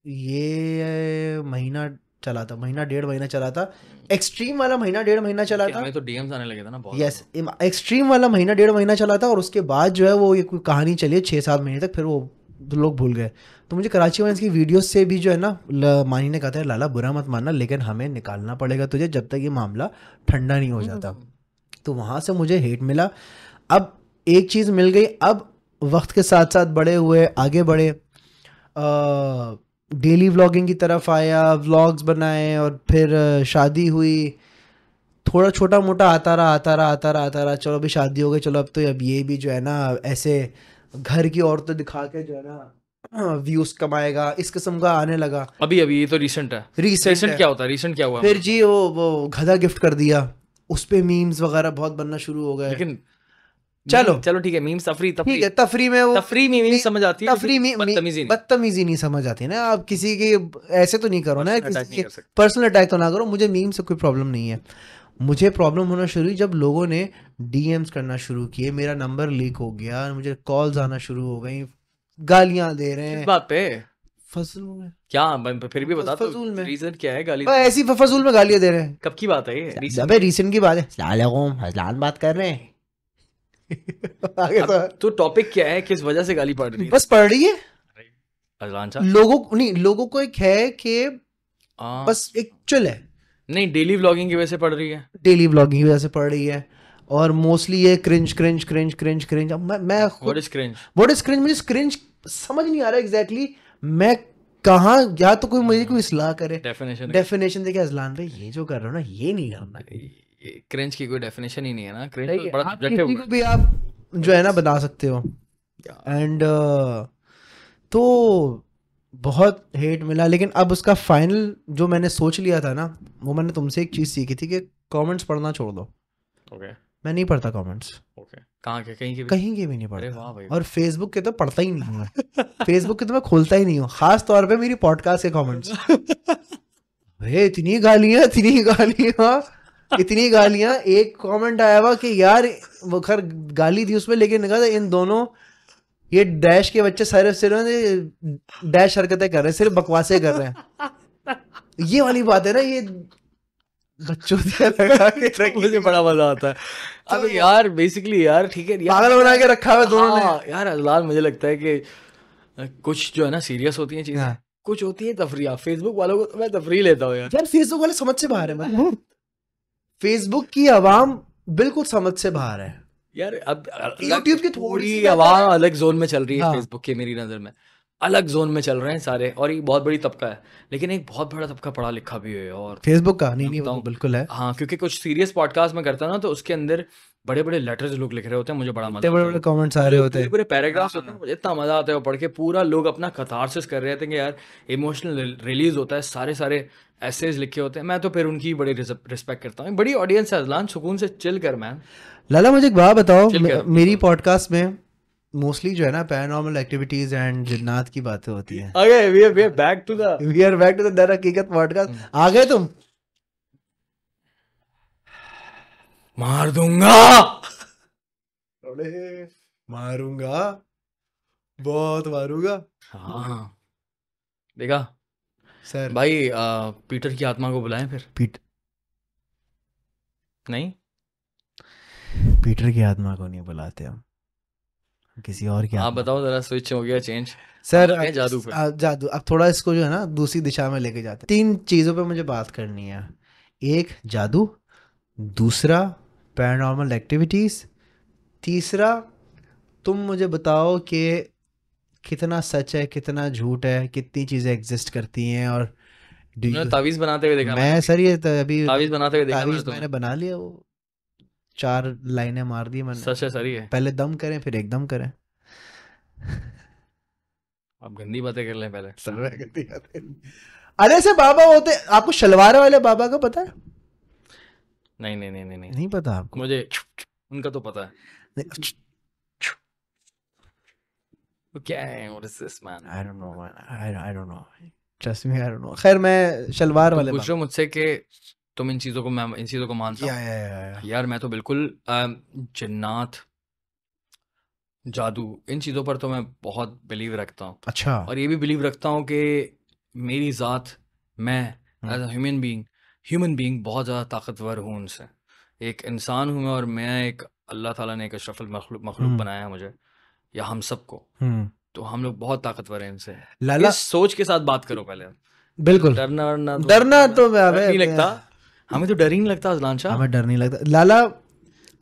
ये महीना चला था, महीना 1.5 महीना चला था। एक्सट्रीम वाला महीना 1.5 महीना चला था। हमें तो डीएम्स आने लगे थे ना बहुत। यस, एक्सट्रीम वाला महीना 1.5 महीना चला था, और उसके बाद जो है वो ये कोई कहानी चली है 6-7 महीने तक, फिर वो लोग भूल गए। तो मुझे कराची वाइन्स की वीडियोस से भी जो है ना, मानी ने कहा था लाला बुरा मत मानना, लेकिन हमें निकालना पड़ेगा तुझे जब तक ये मामला ठंडा नहीं हो जाता। तो वहाँ से मुझे हेट मिला। अब एक चीज़ मिल गई, अब वक्त के साथ साथ बड़े हुए, आगे बढ़े, डेली व्लॉगिंग की तरफ आया, व्लॉग्स बनाए, और फिर शादी हुई, थोड़ा छोटा मोटा आता रहा, चलो अभी शादी हो गई, चलो अब तो अब ये भी जो है ना ऐसे घर की औरतें दिखा के जो है ना व्यूज कमाएगा, इस किस्म का आने लगा। अभी ये तो रिसेंट है। रिसेंट क्या होता है? रिसेंट क्या हुआ? फिर जी वो गधा गिफ्ट कर दिया, उस पे मीम्स वगैरह बहुत बनना शुरू हो गए। लेकिन चलो ठीक है, मीम्स तफरी ठीक है, तफरी में वो तफरी में मीम्स समझ आती है, तफरी में बदतमीजी नहीं समझ आती ना। आप किसी के ऐसे तो नहीं करो ना, किसी पर्सनल अटैक तो ना करो। मुझे मीम से कोई प्रॉब्लम नहीं है, मुझे प्रॉब्लम होना शुरू हुई जब लोगों ने डीएम्स करना शुरू किए, मेरा नंबर लीक हो गया, मुझे कॉल्स आना शुरू हो गई, गालियां दे रहे हैं। इस बात पे फजूल में क्या, फिर भी बता, फजूल में रीजन क्या है गाली? ऐसी फजूल में गालियां दे रहे हैं। कब की बात है ये? अबे रीसेंट की बात है, हजलान बात कर रहे हैं। आगे तो टॉपिक क्या है, किस वजह से गाली पड़ रही है? बस पड़ रही है अजलान लोगों को एक है कि बस एक चल है। नहीं, डेली व्लॉगिंग की वजह से पड़ रही है, डेली व्लॉगिंग की वजह से पड़ रही है, और मोस्टली ये क्रिंज। मैं व्हाट इज क्रिंज? मुझे क्रिंज समझ नहीं आ रहा एग्जैक्टली मैं कहाँ, या तो कोई मुझे कोई इस्लाह करे, डेफिनेशन दे के अजलान भाई ये जो कर रहे हो ना ये नहीं करना। क्रिंज की कोई डेफिनेशन ही नहीं है ना, क्रिंज तो बड़ा सब्जेक्टिव किसी को भी आप जो है ना बता सकते हो। एंड तो बहुत हेट मिला, लेकिन अब उसका फाइनल जो मैंने सोच लिया था ना, वो मैंने तुमसे एक चीज सीखी थी कि कमेंट्स पढ़ना छोड़ दो। ओके, मैं नहीं पढ़ता कमेंट्स। ओके, कहाँ के? कहीं के भी नहीं पढ़ता। अरे वाह भाई। और फेसबुक के तो पढ़ता ही नहीं हूँ। फेसबुक के तो मैं खोलता ही नहीं हूँ, खास तौर पे मेरी पॉडकास्ट के कमेंट्स। भाई इतनी गालियां। एक कमेंट आया हुआ कि यार वो खैर गाली थी उसमें, लेकिन कहा इन दोनों ये डैश के बच्चे सिर्फ डैश हरकतें कर रहे हैं, सिर्फ बकवासें कर रहे हैं। ये वाली बात है ना, ये बच्चों मुझे बड़ा मजा आता है। अब यार बेसिकली यार ठीक है, पागल बना के रखा है दोनों ने। यार अजलाल, मुझे लगता है कि कुछ जो है ना सीरियस होती है चीजें, कुछ होती है तफरीह। फेसबुक वालों को तो मैं तफरीह लेता हूँ यार। फेसबुक वाले समझ से बाहर है। फेसबुक की आवाम बिल्कुल समझ से बाहर है यार। अब यूट्यूब की थोड़ी आवाम अलग जोन में चल रही है। फेसबुक की मेरी नजर में अलग जोन में चल रहे हैं सारे, और ये बहुत बड़ी तबका है, लेकिन एक बहुत बड़ा तबका पढ़ा लिखा भी है। और फेसबुक का नहीं वो बिल्कुल है। हाँ, क्योंकि कुछ सीरियस पॉडकास्ट में करता ना, तो उसके अंदर बड़े बड़े लेटर्स लोग लिख रहे होते हैं, मुझे बड़ा मजा, बड़े कमेंट्स आ रहे होते हैं, पूरे पैराग्राफ्स होते हैं, मुझे इतना मजा आता है पढ़ के। पूरा लोग अपना कथारसिस कर रहे थे कि यार इमोशनल रिलीज होता है, सारे एसेज लिखे होते हैं। मैं तो फिर उनकी बड़ी रिस्पेक्ट करता हूँ। बड़ी ऑडियंस है अजलान, सुकून से चिल कर मैन। लाला मुझे एक बात बताओ, मेरी पॉडकास्ट में मोस्टली जो है ना पैरानॉर्मल एक्टिविटीज एंड जिन्नात की बातें होती हैं। We are back to the Dar Haqiqat podcast. आ गए तुम? मार दूंगा, मारूंगा, बहुत मारूंगा। हाँ देखा सर भाई, पीटर की आत्मा को बुलाएं फिर। नहीं, पीटर की आत्मा को नहीं बुलाते हम, किसी और की। आप बताओ जरा, स्विच हो गया चेंज सर? जादू अब थोड़ा इसको जो है ना दूसरी दिशा में लेके जाते हैं। 3 चीजों पे मुझे बात करनी है। एक जादू, दूसरा पैरानॉर्मल एक्टिविटीज, तीसरा तुम मुझे बताओ कि कितना सच है, कितना झूठ है, कितनी चीजें एग्जिस्ट करती हैं। और तावीज बनाते हुए देखा मैं सर, ये अभी तावीज बनाते हुए देखा मैंने बना लिया, वो 4 लाइनें मार दी मैंने। सच है सर, ये पहले दम करें फिर एकदम करें। आप गंदी बातें कर लें पहले। अरे से बाबा होते, आपको शलवार वाले बाबा का पता है? नहीं पता आपको? मुझे उनका तो पता है। क्या है what is this man? I don't know man, I don't know, trust me, I don't know. खैर मैं शलवार वाले पूछ रहे हो मुझसे कि तुम इन चीजों को मानता हूं? यार मैं तो बिल्कुल जिन्नात, जादू, इन चीज़ों पर तो मैं बहुत बिलीव रखता हूँ। अच्छा। और ये भी बिलीव रखता हूँ कि मेरी ज़ात, मैं एज अ ह्यूमन बीइंग बहुत ज़्यादा ताकतवर हूँ उनसे। एक इंसान हूँ मैं, और मैं एक अल्लाह ताला ने एक अशरफुल मखलूक बनाया है मुझे या हम सबको, तो हम लोग बहुत ताकतवर हैं इनसे। लाला इस सोच के साथ बात करो पहले। बिल्कुल डरना डरना तो डर नहीं लगता, हमें तो डर ही नहीं लगता अजलान शाह। हमें डर नहीं लगता लाला।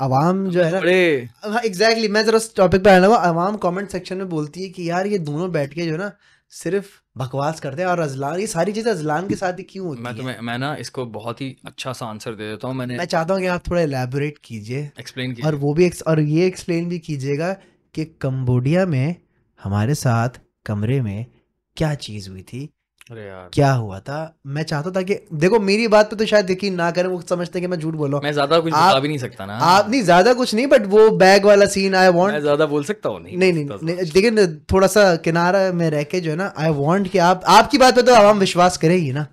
अवाम जो है ना, बड़े हाँ एग्जैक्टली, मैं जरा टॉपिक पे आना हुआ। अवाम कमेंट सेक्शन में बोलती है कि यार ये दोनों बैठ के जो है ना सिर्फ बकवास करते हैं, और अजलान, ये सारी चीजें अजलान के साथ ही क्यों होती हैं? मैं ना इसको बहुत ही अच्छा सा आंसर दे देता हूँ। मैं चाहता हूँ कि आप थोड़ा एलैबोरेट कीजिए, एक्सप्लेन और वो भी और ये एक्सप्लेन भी कीजिएगा कि कंबोडिया में हमारे साथ कमरे में क्या चीज़ हुई थी, अरे यार क्या हुआ था। मैं चाहता था कि देखो, मेरी बात पे तो शायद यकीन ना करें, वो समझते हैं कि मैं झूठ बोल रहा हूँ। मैं ज्यादा कुछ बता भी नहीं सकता ना। आप नहीं, ज्यादा कुछ नहीं, बट वो बैग वाला सीन आई वांट, मैं ज्यादा बोल सकता हूँ नहीं, लेकिन थोड़ा सा किनारा में रह के जो है ना, आई वांट कि आपकी बात पे तो आवाम विश्वास करेगी ना।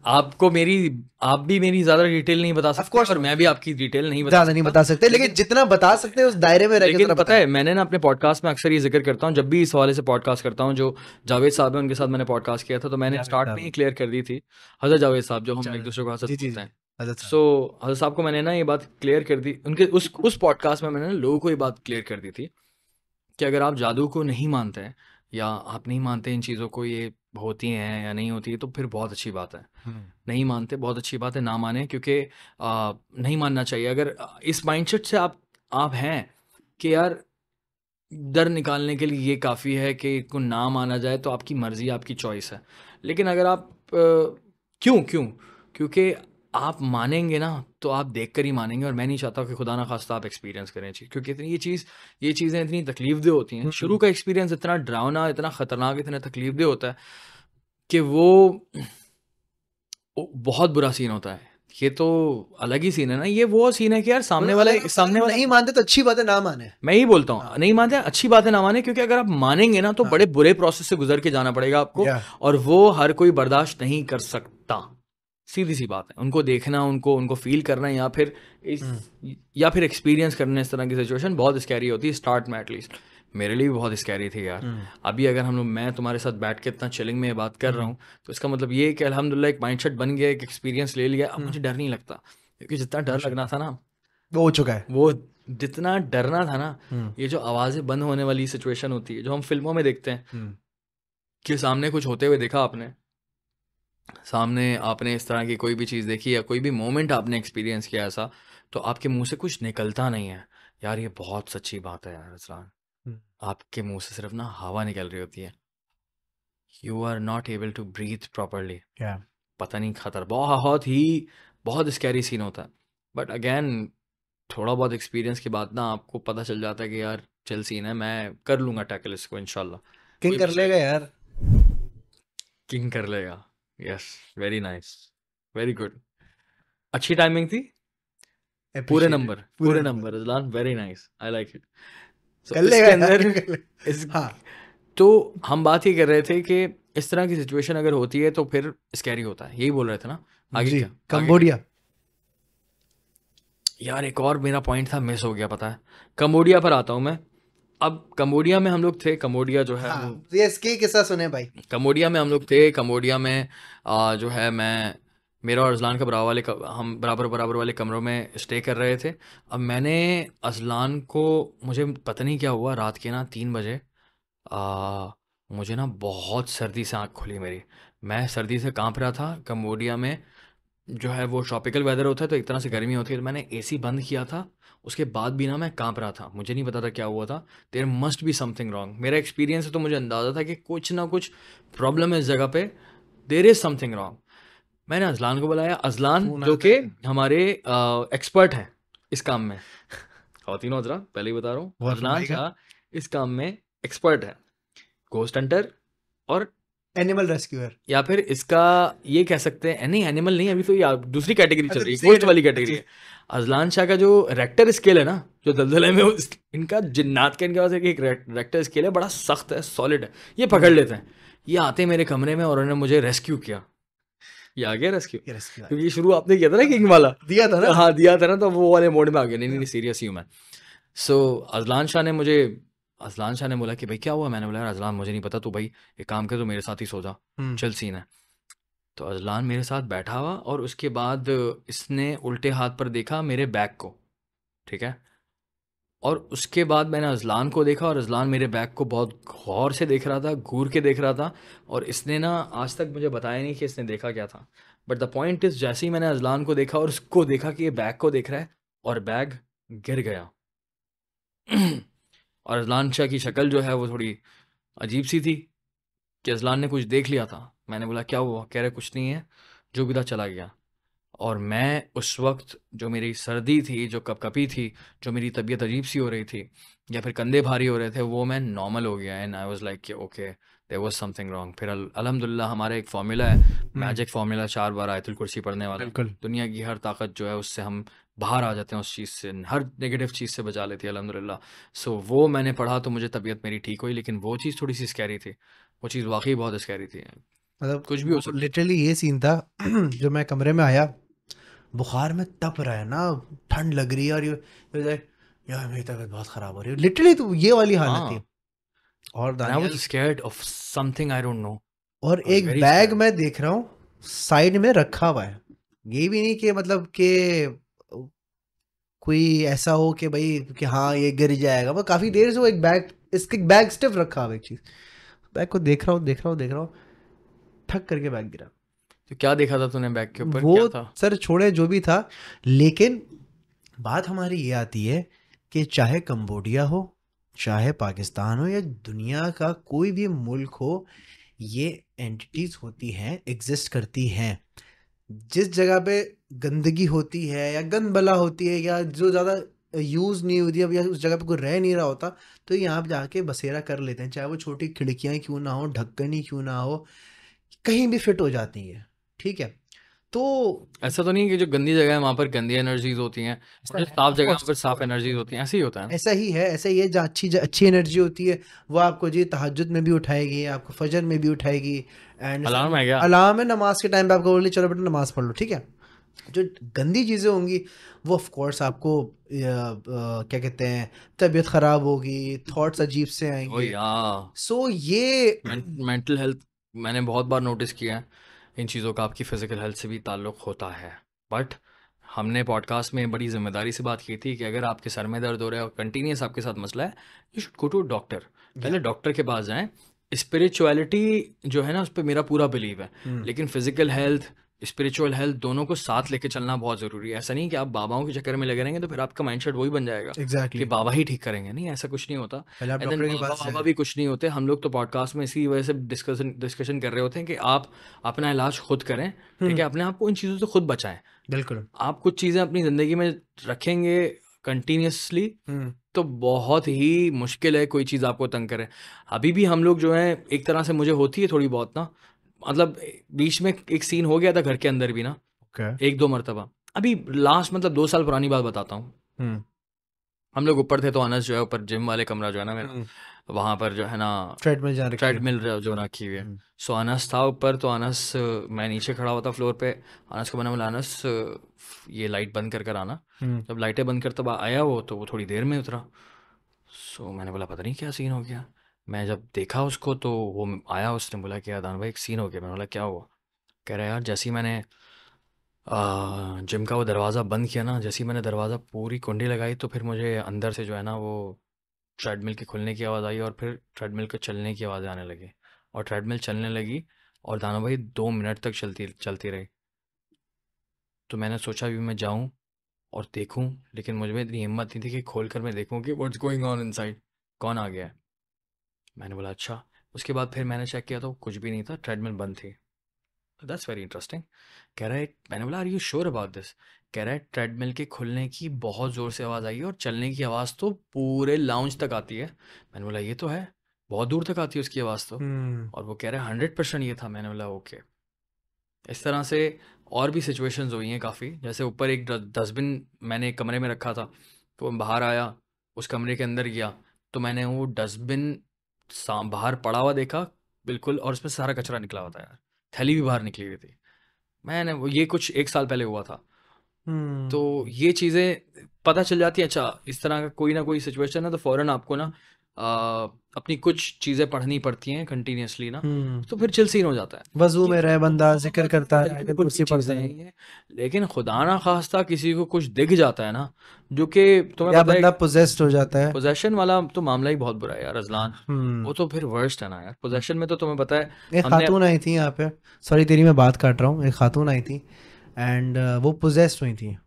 आप भी मेरी ज्यादा डिटेल नहीं बता सकते, और मैं भी आपकी डिटेल नहीं ज्यादा नहीं बता सकते, लेकिन जितना बता सकते हैं उस दायरे में रह के। लेकिन पता है, मैंने ना अपने पॉडकास्ट में अक्सर ये जिक्र करता हूँ, जब भी इस हवाले से पॉडकास्ट करता हूँ, जो जावेद साहब है उनके साथ मैंने पॉडकास्ट किया था, तो मैंने स्टार्ट में ही क्लियर कर दी थी, हजरत जावेद साहब जो हम एक दूसरे को हजरत बोलते हैं, सो हजरत साहब को मैंने ना ये बात क्लियर कर दी उनके उस पॉडकास्ट में। मैंने लोगों को ये बात क्लियर कर दी थी कि अगर आप जादू को नहीं मानते हैं, या आप नहीं मानते इन चीज़ों को, ये होती हैं या नहीं होती है, तो फिर बहुत अच्छी बात है। नहीं मानते, बहुत अच्छी बात है, ना माने, क्योंकि नहीं मानना चाहिए। अगर इस माइंडसेट से आप हैं कि यार डर निकालने के लिए ये काफ़ी है कि को ना माना जाए, तो आपकी मर्ज़ी, आपकी चॉइस है। लेकिन अगर आप क्यों क्योंकि आप मानेंगे ना, तो आप देख कर ही मानेंगे, और मैं नहीं चाहता कि खुदा ना खास्ता आप एक्सपीरियंस करें चीज़, क्योंकि ये चीज़ें इतनी तकलीफदेह होती हैं। शुरू का एक्सपीरियंस इतना डरावना, इतना ख़तरनाक, इतना तकलीफदेह होता है कि वो बहुत बुरा सीन होता है। ये तो अलग ही सीन है ना, ये वो सीन है कि यार सामने वाला नहीं मानते तो अच्छी बात है, ना माने। मैं ही बोलता हूँ, नहीं मानते अच्छी बात है, ना माने, क्योंकि अगर आप मानेंगे ना, तो बड़े बुरे प्रोसेस से गुजर के जाना पड़ेगा आपको, और वो हर कोई बर्दाश्त नहीं कर सकता। सीधी सी बात है। उनको देखना, उनको फील करना, या फिर एक्सपीरियंस करना इस तरह की सिचुएशन बहुत स्कैरी होती है, स्टार्ट में एटलीस्ट। मेरे लिए भी बहुत स्कैरी थी यार। अभी अगर मैं तुम्हारे साथ बैठ के इतना चिलिंग में बात कर रहा हूँ, तो इसका मतलब ये है कि अल्हम्दुलिल्लाह एक माइंडसेट बन गया, एक एक्सपीरियंस ले लिया, अब मुझे डर नहीं लगता। क्योंकि जितना डर लगना था ना, वो हो चुका है। वो जितना डरना था ना, ये जो आवाज़ें बंद होने वाली सिचुएशन होती है, जो हम फिल्मों में देखते हैं कि सामने कुछ होते हुए देखा आपने, सामने आपने इस तरह की कोई भी चीज़ देखी, या कोई भी मोमेंट आपने एक्सपीरियंस किया ऐसा, तो आपके मुंह से कुछ निकलता नहीं है। यार ये बहुत सच्ची बात है यार अज़लान, आपके मुंह से सिर्फ ना हवा निकल रही होती है, you are not able to breathe properly. पता नहीं, खतर बहुत स्कैरी सीन होता है। बट अगेन, थोड़ा बहुत एक्सपीरियंस के बाद ना आपको पता चल जाता है कि यार चल सीन है, मैं कर लूँगा टैकल इसको इंशाल्लाह। किंग कर लेगा यार, किंग कर लेगा। Yes, very nice, very good, अच्छी टाइमिंग थी, पूरे number Azlan, very nice, I like it. कर लेगा। हाँ, तो हम बात ये कर रहे थे कि इस तरह की सिचुएशन अगर होती है तो फिर स्कैरी होता है, यही बोल रहे थे ना। आगे क्या? कंबोडिया। यार एक और मेरा पॉइंट था, मिस हो गया, पता है। कंबोडिया पर आता हूँ मैं। अब कंबोडिया में हम लोग थे, कंबोडिया जो है, ये इसके किस्सा सुने भाई। कंबोडिया में हम लोग थे, कंबोडिया में जो है मेरा और अज़लान का हम बराबर वाले कमरों में स्टे कर रहे थे। अब मैंने अज़लान को, मुझे पता नहीं क्या हुआ, रात के ना 3 बजे मुझे ना बहुत सर्दी से आँख खुली मेरी। मैं सर्दी से काँप रहा था। कंबोडिया में जो है वो ट्रॉपिकल वेदर होता है, तो एक तरह से गर्मी होती है, तो मैंने एसी बंद किया था, उसके बाद भी ना मैं काँप रहा था। मुझे नहीं पता था क्या हुआ था। There must be something wrong. मेरा एक्सपीरियंस है, तो मुझे अंदाज़ा था कि कुछ ना कुछ प्रॉब्लम है इस जगह पे, देयर इज़ समथिंग रॉन्ग। मैंने अज़लान को बुलाया, अज़लान जो कि हमारे एक्सपर्ट हैं इस काम में, ख़वातीन हज़रात पहले ही बता रहा हूँ, अज़लान शाह इस काम में एक्सपर्ट है, घोस्ट हंटर और एनिमल रेस्क्यूअर, या फिर इसका ये कह सकते हैं, नहीं एनिमल नहीं, अभी तो ये दूसरी कैटेगरी चल रही है, घोस्ट वाली कैटेगरी है। अज़लान शाह का जो रेक्टर स्केल है ना, जो दलदले में इनका जिन्नात का, इनके पास एक रेक्टर स्केल है, बड़ा सख्त है, सॉलिड है, ये पकड़ लेते हैं। ये आते मेरे कमरे में और उन्होंने मुझे रेस्क्यू किया। ये आ गया रेस्क्यू, क्योंकि शुरू आपने किया था ना किंग वाला, दिया था ना, हाँ दिया था ना, तो वो वाले मोड में आ गया। नहीं सीरियस ही हूँ मैं। सो अज़लान शाह ने बोला कि भाई क्या हुआ। मैंने बोला यार अज़लान मुझे नहीं पता, तो भाई एक काम कर, तो मेरे साथ ही सो जा, चल सीन है। तो अजलान मेरे साथ बैठा हुआ और उसके बाद इसने उल्टे हाथ पर देखा मेरे बैग को, ठीक है। और उसके बाद मैंने अजलान को देखा और अजलान मेरे बैग को बहुत गौर से देख रहा था, घूर के देख रहा था। और इसने ना आज तक मुझे बताया नहीं कि इसने देखा क्या था, बट द पॉइंट इज जैसे ही मैंने अजलान को देखा और उसको देखा कि ये बैग को देख रहा है, और बैग गिर गया। और अजलान शाह की शक्ल जो है वो थोड़ी अजीब सी थी कि अजलान ने कुछ देख लिया था। मैंने बोला क्या हुआ? कह रहे कुछ नहीं है, जो भी था चला गया। और मैं उस वक्त जो मेरी सर्दी थी, जो कपकपी थी, जो मेरी तबीयत अजीब सी हो रही थी या फिर कंधे भारी हो रहे थे, वो मैं नॉर्मल हो गया। एंड आई वाज लाइक कि okay there was something wrong. फिर अल्हम्दुलिल्लाह हमारा एक फार्मूला है, मैजिक फार्मूला, 4 बार आयतुल कुर्सी पढ़ने वाला। बिल्कुल। दुनिया की हर ताकत जो है उससे हम बाहर आ जाते हैं, उस चीज़ से, हर नेगेटिव चीज़ से बचा लेती है अल्हम्दुलिल्लाह। सो वो मैंने पढ़ा तो मुझे तबीयत मेरी ठीक हुई, लेकिन वो चीज़ थोड़ी सी स्कैरी थी। वो चीज़ वाकई बहुत स्कैरी थी। मतलब कुछ भी हो सकता है। लिटरली ये सीन था जो मैं कमरे में आया, बुखार में तप रहा है ना, ठंड लग रही है, और ये यार मेरी तबीयत बहुत खराब हो रही है, लिटरली तो ये वाली हालत थी। हाँ, और and I was Daniyal, scared of something I don't know. और I was एक very बैग scared. मैं देख रहा हूँ साइड में रखा हुआ है, ये भी नहीं कि मतलब कि कोई ऐसा हो कि भाई कि हाँ ये गिर जाएगा, वो काफी देर से वो एक बैग, इसके बैग स्टिफ रखा हुआ है, एक चीज, बैग को देख रहा हूँ देख रहा हूँ देख रहा हूँ, ठक करके बैग गिरा। तो क्या देखा था तूने बैग के ऊपर, वो क्या था? सर छोड़े जो भी था, लेकिन बात हमारी ये आती है कि चाहे कंबोडिया हो, चाहे पाकिस्तान हो, या दुनिया का कोई भी मुल्क हो, ये एंटिटीज होती हैं, एग्जिस्ट करती हैं। जिस जगह पे गंदगी होती है या गंद बला होती है या जो ज़्यादा यूज़ नहीं होती है, या उस जगह पे कोई रह नहीं रहा होता, तो यहाँ पे जाके बसेरा कर लेते हैं, चाहे वो छोटी खिड़कियाँ क्यों ना हो, ढक्कन ही क्यों ना हो, कहीं भी फिट हो जाती है, ठीक है। तो ऐसा तो नहीं कि जो गंदी जगह है वहां पर गंदी एनर्जीज होती हैं, और जो साफ जगह है वहाँ पर साफ एनर्जीज होती हैं, ऐसे ही होता है ना? ऐसा ही है, ऐसा ही है, जहाँ अच्छी अच्छी एनर्जी होती है वो आपको जी तहज्जुद में भी उठाएगी, आपको फजर में भी उठाएगी, एंड अलार्म है क्या? अलार्म है, नमाज के टाइम पे आपको बोले चलो बेटा नमाज पढ़ लो, ठीक है। जो गंदी चीज़ें होंगी वो ऑफ कोर्स आपको क्या कहते हैं, तबीयत ख़राब होगी, थॉट्स अजीब से ओ आएंगे। यार, सो ये मेंटल हेल्थ मैंने बहुत बार नोटिस किया है, इन चीज़ों का आपकी फिजिकल हेल्थ से भी ताल्लुक़ होता है। बट हमने पॉडकास्ट में बड़ी जिम्मेदारी से बात की थी कि अगर आपके सर में दर्द हो रहा है और कंटिन्यूस आपके साथ मसला है, you should go to doctor. पहले डॉक्टर के पास जाएं। स्पिरिचुअलिटी जो है ना, उस पर मेरा पूरा बिलीव है, लेकिन फिजिकल हेल्थ, स्पिरिचुअल हेल्थ दोनों को साथ लेके चलना बहुत ज़रूरी है। ऐसा नहीं कि आप बाबाओं के चक्कर में लगे रहेंगे तो फिर आपका माइंडसेट वही बन जाएगा कि एग्जैक्टली, बाबा ही ठीक करेंगे। नहीं, ऐसा कुछ नहीं होता। पहले आप एंड देन डॉक्टर के बाबा पास बाबा जाए। भी कुछ नहीं होते। हम लोग तो पॉडकास्ट में इसी वजह से डिस्कशन कर रहे होते हैं कि आप अपना इलाज खुद करें, ठीक है, अपने आप को इन चीज़ों से खुद बचाएं। बिल्कुल। आप कुछ चीज़ें अपनी ज़िंदगी में रखेंगे कंटिन्यूसली तो बहुत ही मुश्किल है कोई चीज़ आपको तंग करे। अभी भी हम लोग जो हैं एक तरह से मुझे होती है थोड़ी बहुत ना, मतलब बीच में एक सीन हो गया था घर के अंदर भी ना, ओके। 1-2 मरतबा। अभी लास्ट मतलब 2 साल पुरानी बात बताता हूँ। हम लोग ऊपर थे तो अनस जो है ऊपर जिम वाले कमरा जो है ना मेरा, वहाँ पर जो है ना ट्रेडमिल जा रखी है। ट्रेडमिल जो रखी हुई है। सो अनस था ऊपर, तो अनस, मैं नीचे खड़ा हुआ था फ्लोर पे। अनस को मैंने बोला अनस ये लाइट बंद कर आना। जब लाइटें बंद कर तब आया वो, तो वो थोड़ी देर में उतरा। सो मैंने बोला पता नहीं क्या सीन हो गया। मैं जब देखा उसको तो वो आया, उसने बोला कि अदान भाई एक सीन हो गया। मैंने बोला क्या हुआ? कह रहा है यार जैसे ही मैंने जिम का वो दरवाज़ा बंद किया ना, जैसे ही मैंने दरवाज़ा पूरी कुंडी लगाई तो फिर मुझे अंदर से जो है ना वो ट्रेडमिल के खुलने की आवाज़ आई, और फिर ट्रेडमिल के चलने की आवाज़ आने लगी, और ट्रेडमिल चलने लगी, और दाना भाई 2 मिनट तक चलती चलती रही। तो मैंने सोचा भी मैं जाऊं और देखूं, लेकिन मुझ में इतनी हिम्मत नहीं थी कि खोल कर मैं देखूं कि व्हाट्स गोइंग ऑन इनसाइड, कौन आ गया है। मैंने बोला अच्छा। उसके बाद फिर मैंने चेक किया तो कुछ भी नहीं था, ट्रेडमिल बंद थी। That's very interesting. कह रहा है, मैंने बोला are you sure about this? कह रहा है ट्रेडमिल के खुलने की बहुत ज़ोर से आवाज़ आई है, और चलने की आवाज़ तो पूरे लाउंज तक आती है। मैंने बोला ये तो है, बहुत दूर तक आती है उसकी आवाज़ तो। और वो कह रहा है 100% ये था। मैंने बोला ओके। इस तरह से और भी सिचुएशंस हुई हैं काफ़ी। जैसे ऊपर एक डस्टबिन मैंने एक कमरे में रखा था, तो मैं बाहर आया, उस कमरे के अंदर गया, तो मैंने वो डस्टबिन बाहर पड़ा हुआ देखा बिल्कुल, और उसमें सारा कचरा निकला हुआ था यार, थैली भी बाहर निकली हुई थी। मैंने वो, ये कुछ 1 साल पहले हुआ था। तो ये चीज़ें पता चल जाती है। अच्छा, इस तरह का कोई ना कोई सिचुएशन है तो फ़ौरन आपको ना अपनी कुछ चीज़ें पढ़नी पड़ती हैं कंटिन्यूसली ना, तो फिर चिल सीन हो जाता है। वजू में रहे बंदा, जिक्र करता है, बिल्कुल कुर्सी कुछ पर चीज़ें हैं, लेकिन खुदा ना खास्ता किसी को कुछ दिख जाता है ना, जो कि तुम्हें या पता है बंदा पोजेस्ड हो जाता है। पोजेशन वाला तो मामला ही बहुत बुरा है यार अजलान। वो तो फिर वर्स्ट है ना यार। पोजेशन में तो तुम्हें पता है एक हमने खातून आई थी यहाँ पे, सॉरी तेरी मैं बात काट रहा हूँ, एक खातून आई थी एंड वो पोजेस्ड हुई थी।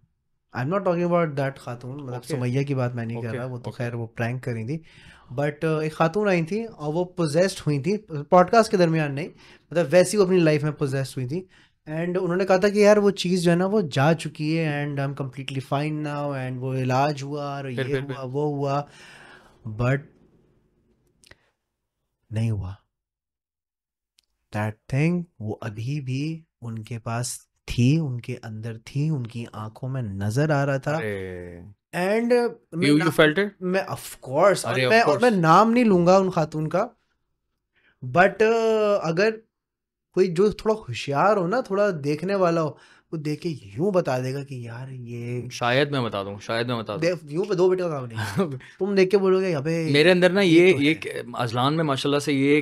I am not talking about that खातून, मतलब ओके सुमैया की बात मैं नहीं कर ओके रहा, वो तो ओके खैर वो प्रैंक करी थी। बट एक खातून आई थी और वो पोजेस्ड हुई थी, पॉडकास्ट के दरमियान नहीं, मतलब वैसी वो अपनी लाइफ में पोजेस्ड हुई थी। एंड उन्होंने कहा था कि यार वो चीज़ जो है ना वो जा चुकी है and I am completely fine now, and वो इलाज हुआ और फिर ये फिर हुआ फिर वो हुआ, बट नहीं हुआ। दैट थिंग वो अभी भी उनके पास थी, उनके अंदर थी, उनकी आंखों में नजर आ रहा था। अरे एंड यू फेल्ट इट। मैं ऑफ कोर्स, अरे और ऑफ मैं कोर्स नाम नहीं लूंगा उन खातून का, बट अगर कोई जो थोड़ा होशियार हो ना, थोड़ा देखने वाला हो, वो देख के यूं बता देगा कि यार ये शायद मैं बता दूं, शायद मैं बता दूं। यूं पे दो बेटे का काम नहीं है। तुम देख के बोलोगे अबे मेरे अंदर ना ये ये तो ये है। अजलान में माशाल्लाह से ये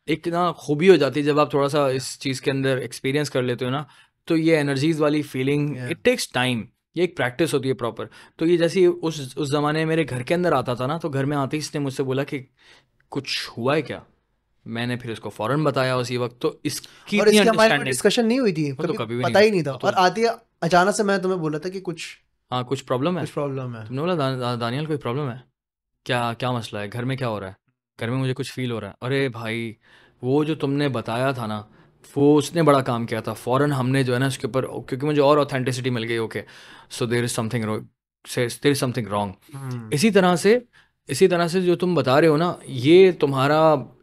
एक ना खूबी हो जाती है जब आप थोड़ा सा इस चीज़ के अंदर एक्सपीरियंस कर लेते हो ना, तो ये एनर्जीज वाली feeling Yeah. It takes time. ये एक प्रैक्टिस होती है प्रॉपर। तो ये जैसे ही उस ज़माने में मेरे घर के अंदर आता था ना, तो घर में आते ही इसने मुझसे बोला कि कुछ हुआ है क्या। मैंने फिर इसको फ़ौरन बताया उसी वक्त, तो इसकी और इतनी इसकी हमारी कोई अंडरस्टैंडिंग डिस्कशन नहीं हुई थी, वो तो कभी कभी भी नहीं पता ही नहीं था, वो और तो आती है अचानक से मैं तुम्हें बोला था कि कुछ हाँ कुछ प्रॉब्लम है। कुछ प्रॉब्लम है। तुमने बोला दानियल कोई प्रॉब्लम है क्या, क्या मसला है घर में, क्या हो रहा है घर में, मुझे कुछ फील हो रहा है। अरे भाई वो जो तुमने बताया था ना, वो उसने बड़ा काम किया था। फ़ौरन हमने जो है ना उसके ऊपर, क्योंकि मुझे और ऑथेंटिसिटी मिल गई। Okay so there is something there is something wrong. इसी तरह से जो तुम बता रहे हो ना, ये तुम्हारा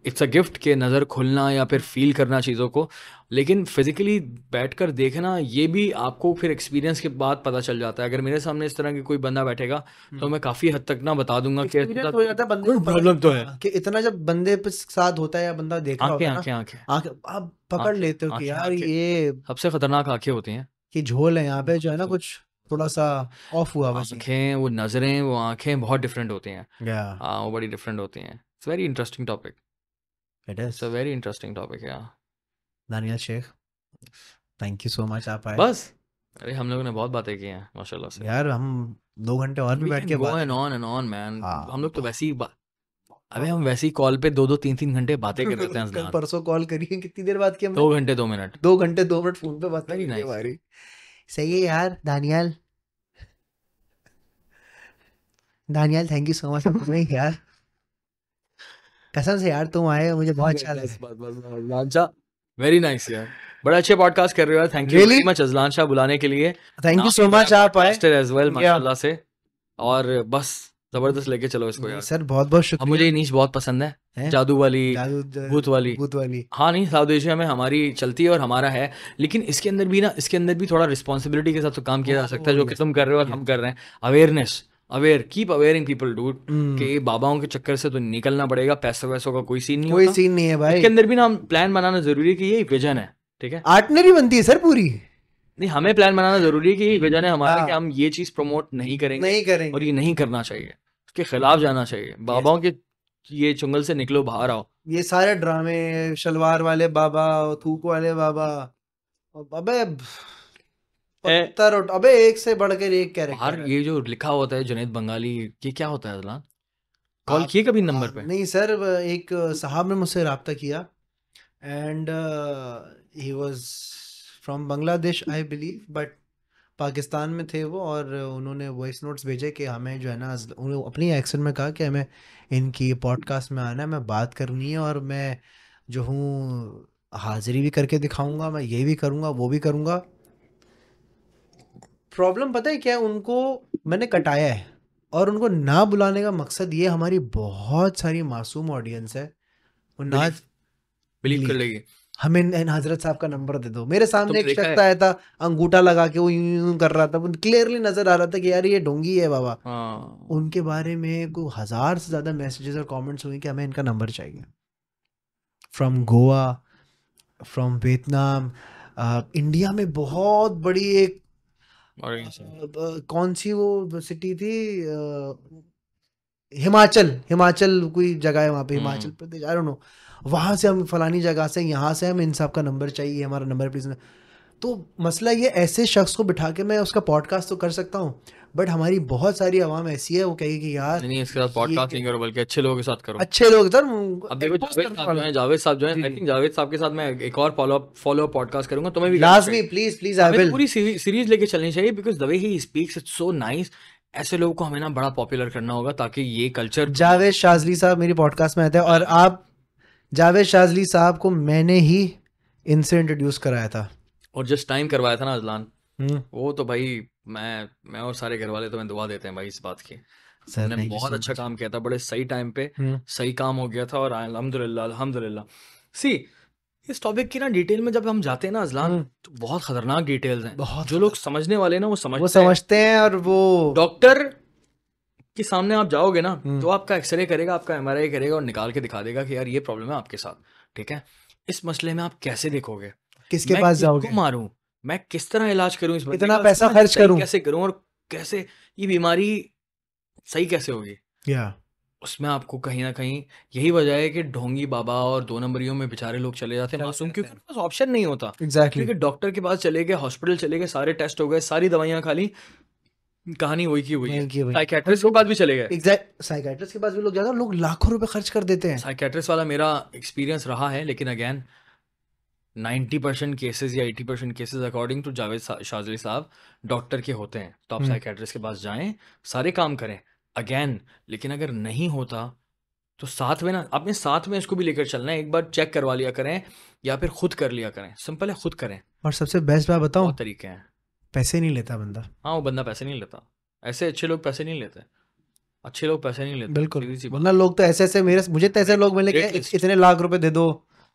इट्स अ गिफ्ट के नज़र खुलना या फिर फील करना चीज़ों को, लेकिन फिजिकली बैठकर देखना ये भी आपको फिर एक्सपीरियंस के बाद पता चल जाता है। अगर मेरे सामने इस तरह की कोई बंदा बैठेगा तो मैं काफ़ी हद तक ना बता दूंगा कि एक्सपीरियंस हो जाता है बंदे को, प्रॉब्लम तो है। कि इतना जब बंदे पे साथ होता है या बंदा देख रहा आंखें होता है आंखें ना, आंखें आंखें आप पकड़ लेते हो कि यार आंखें ये सबसे खतरनाक आंखें होती हैं। कि झोल है यहाँ पे जो है ना, कुछ थोड़ा सा ऑफ हुआ बस। आंखें, वो नज़रें, वो आंखें बहुत डिफरेंट होती हैं। या हाँ वो बड़ी डिफरेंट होती हैं। It's very interesting topic. It is. It's a very interesting topic या Daniyal Shaikh, thank you so much आप आए। बस। अरे हम लोगों ने बहुत बातें की हैं माशाल्लाह से। यार हम 2 घंटे और भी वी बैठ कैन के गो बात and on and on man. हाँ हम लोग तो वैसे ही अबे हम वैसे ही कॉल पे 2-2 3-3 घंटे बातें कर रहे हैं कल अजलान। परसों कॉल करी है, कितनी देर बात की हमने? 2 घंटे 2 मिनट। 2 घंटे 2 मिनट फोन पे बात वेरी करी है नाइस। हमारी। सही है यार Daniyal, Daniyal thank you so much तुम्हें यार, कसम से यार तुम आए मुझे बहुत अच्छा लगा। अजलान शाह वेरी नाइस यार। बड़ा अच्छे पॉडकास्ट कर रहे हो यार। Thank you really very much Azlan Shah बुलाने के लिए। थैंक यू सो मच आप आए। एज वेल माशाल्लाह से। और बस जबरदस्त लेके चलो इसको नहीं यार। सर बहुत बहुत अब शुक्रिया। मुझे ये नीच बहुत पसंद है, हैं? जादू वाली, जादू भूत वाली। भूत वाली। हाँ नहीं, साउथ एशिया में हमारी चलती है और हमारा है, लेकिन इसके अंदर भी थोड़ा रिस्पॉन्सिबिलिटी के साथ तो काम किया जा सकता है, जो कि तुम कर रहे हो और हम कर रहे हैं। Awareness, keep awaring people dude, कि बाबाओं के चक्कर से तो निकलना पड़ेगा। पैसों वैसों का कोई सीन नहीं कोई होता। सीन नहीं है भाई। इसके अंदर भी ना हम प्लान बनाना जरूरी है कि ये विजन है, ठीक है। आर्टनरी बनती है सर पूरी। नहीं, हमें प्लान बनाना जरूरी है कि ये विजन है हमारा, हाँ। कि हम ये चीज प्रमोट नहीं करेंगे नहीं करेंगे। और ये नहीं करना चाहिए, उसके खिलाफ जाना चाहिए। बाबाओं के ये चुंगल से निकलो, बाहर आओ। ये सारे ड्रामे, शलवार वाले बाबा, थूक वाले बाबा, अबे पत्थर अबे एक से बढ़कर एक बाहर कैरेक्टर है। ये जो लिखा होता है जुनैद बंगाली, ये क्या होता है अजलान? कॉल किए कभी नंबर पे? नहीं सर, एक साहब ने मुझसे रब्ता किया and he was from Bangladesh I believe, but Pakistan में थे वो, और उन्होंने वॉइस नोट्स भेजे कि हमें जो है ना, उन्होंने अपनी एक्सेंट में कहा कि हमें इनकी पॉडकास्ट में आना है, मैं बात करनी है, और मैं जो हूँ हाजिरी भी करके दिखाऊंगा, मैं ये भी करूँगा वो भी करूँगा। प्रॉब्लम पता है क्या है, उनको मैंने कटाया है, और उनको ना बुलाने का मकसद ये, हमारी बहुत सारी मासूम ऑडियंस है, वो ना बिलीव कर लेगी। हमें इन हजरत साहब का नंबर दे दो। मेरे सामने एक देखा शख्स है? आया था, अंगूठा लगा के वो यूं यूं कर रहा था, वो क्लियरली नजर आ रहा था कि यार ये ढोंगी है बाबा। हाँ उनके बारे में को 1000 से ज्यादा मैसेजेस और कमेंट्स हुए कि हमें इनका नंबर चाहिए। From Goa, from Vietnam, India में बहुत बड़ी एक और कौन सी वो सिटी थी, हिमाचल कोई जगह है वहाँ पे, Himachal Pradesh, I don't know, वहाँ से हम फलानी जगह से, यहाँ से हम इन सब का नंबर चाहिए, हमारा नंबर प्लीज। तो मसला ये, ऐसे शख्स को बिठा के मैं उसका पॉडकास्ट तो कर सकता हूँ, बट हमारी बहुत सारी आवाम ऐसी है वो कहेगी कि यार नहीं, इसके साथ पॉडकास्ट नहीं करो, बल्कि अच्छे लोगों के साथ करो। अच्छे लोग सर, अब देखो जावेद साहब जो है, आई थिंक जावेद साहब के साथ मैं एक और फॉलो पॉडकास्ट करूंगा, तुम्हें भी लाजमी, प्लीज आई विल। पूरी सीरीज लेके चलनी चाहिए, because the way he speaks it's so nice. ऐसे लोगों को हमें ना बड़ा पॉपुलर करना होगा ताकि ये कल्चर। जावेद शाजली साहब मेरी पॉडकास्ट में आते हैं, और आप जावेद शाजली साहब को मैंने ही इनसे इंट्रोड्यूस कराया था, और जिस टाइम करवाया था ना अजलान, वो तो भाई मैं और सारे घर वाले तुम्हें दुआ देते हैं भाई इस बात की। हमने बहुत अच्छा काम किया था, बड़े सही टाइम पे सही काम हो गया था, और अल्हम्दुलिल्लाह। सी इस टॉपिक की ना डिटेल में जब हम जाते हैं ना अजलान, तो बहुत खतरनाक डिटेल्स हैं, जो लोग समझने वाले ना वो समझते हैं। और वो डॉक्टर के सामने आप जाओगे ना, तो आपका एक्सरे करेगा, आपका MRI करेगा और निकाल के दिखा देगा कि यार ये प्रॉब्लम है आपके साथ, ठीक है। इस मसले में आप कैसे देखोगे, किसके पास जाओगे, मारूं मैं, किस तरह इलाज करूं, इस कितना पैसा खर्च करूं, कैसे करूं, और कैसे ये बीमारी सही कैसे होगी, या उसमें आपको कहीं ना कहीं यही वजह है कि ढोंगी बाबा और 2 नंबरियों में बेचारे लोग चले जाते हैं मासूम, क्योंकि उनके पास ऑप्शन नहीं होता। एग्जैक्टली, क्योंकि डॉक्टर के पास चले गए, हॉस्पिटल चले गए, सारे टेस्ट हो गए, सारी दवाइयां खा ली, कहानी वही की हुई है। साइकियाट्रिस्ट के पास भी चले गए, एग्जैक्ट, साइकियाट्रिस्ट के पास भी लोग जाते हैं, लोग लाखों रुपए खर्च कर देते हैं। साइकियाट्रिस्ट वाला मेरा एक्सपीरियंस रहा है, लेकिन अगेन 90% केसेस या 80% cases according to Javed Shazli साहब डॉक्टर के होते हैं। तो आप साइकियाट्रिस्ट के पास जाएं, सारे काम करें अगेन, लेकिन अगर नहीं होता तो साथ में ना, अपने साथ में इसको भी लेकर चलना है, एक बार चेक करवा लिया करें या फिर खुद कर लिया करें, सिंपल है, खुद करें। और सबसे बेस्ट बात बताऊं, बहुत तरीके हैं, पैसे नहीं लेता बंदा। हाँ, वो बंदा पैसे नहीं लेता, ऐसे अच्छे लोग पैसे नहीं लेते, अच्छे लोग पैसे नहीं लेते, बिल्कुल, वरना लोग तो ऐसे मुझे तो ऐसे लोग मिले कि इतने लाख रुपए दे दो,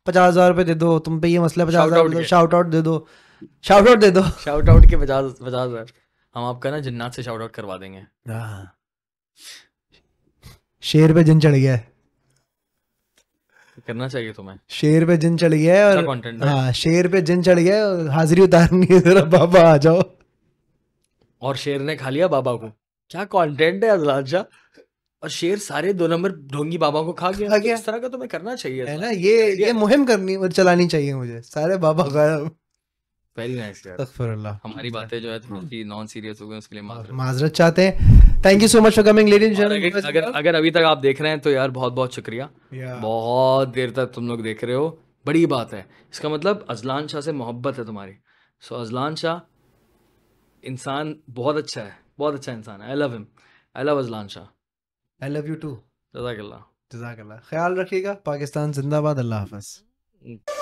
50,000 रुपए दे दो, तुम पे ये मसला, 50,000 शाउट आउट दे दो, शाउट आउट के 50,000 हम आपका ना जिन्नात से शाउट आउट करवा देंगे। शेर पे जिन चढ़ गया है, करना चाहिए तुम्हें, शेर पे जिन चढ़ गया है, और हाँ, शेर पे जिन चढ़ गया है, हाजिरी उतारनी है, जरा बाबा आ जाओ, और शेर ने खा लिया बाबा को। क्या कंटेंट है अजलान शाह, और शेर सारे 2 नंबर ढोंगी बाबा को खा गया। इस तरह का तुम्हें करना चाहिए, है ना, ये मुहिम करनी और चलानी चाहिए मुझे, सारे बाबा गायब। वेरी नाइस यार, अस्तगफुरुल्लाह, हमारी बातें जो है थोड़ी नॉन सीरियस हो गई, उसके लिए माजरत चाहते हैं। Thank you so much for coming ladies and gentleman. अगर अभी तक आप देख रहे हैं तो यार बहुत बहुत शुक्रिया, बहुत देर तक तुम लोग देख रहे हो, बड़ी बात है। इसका मतलब अजलान शाह से मोहब्बत है तुम्हारी। सो अजलान शाह इंसान बहुत अच्छा है, बहुत अच्छा इंसान है। I love him, I love Azlan Shah. I love you too. जज़ाकल्लाह। जज़ाकल्लाह। ख्याल रखिएगा। पाकिस्तान जिंदाबाद। अल्लाह हाफ़िज़।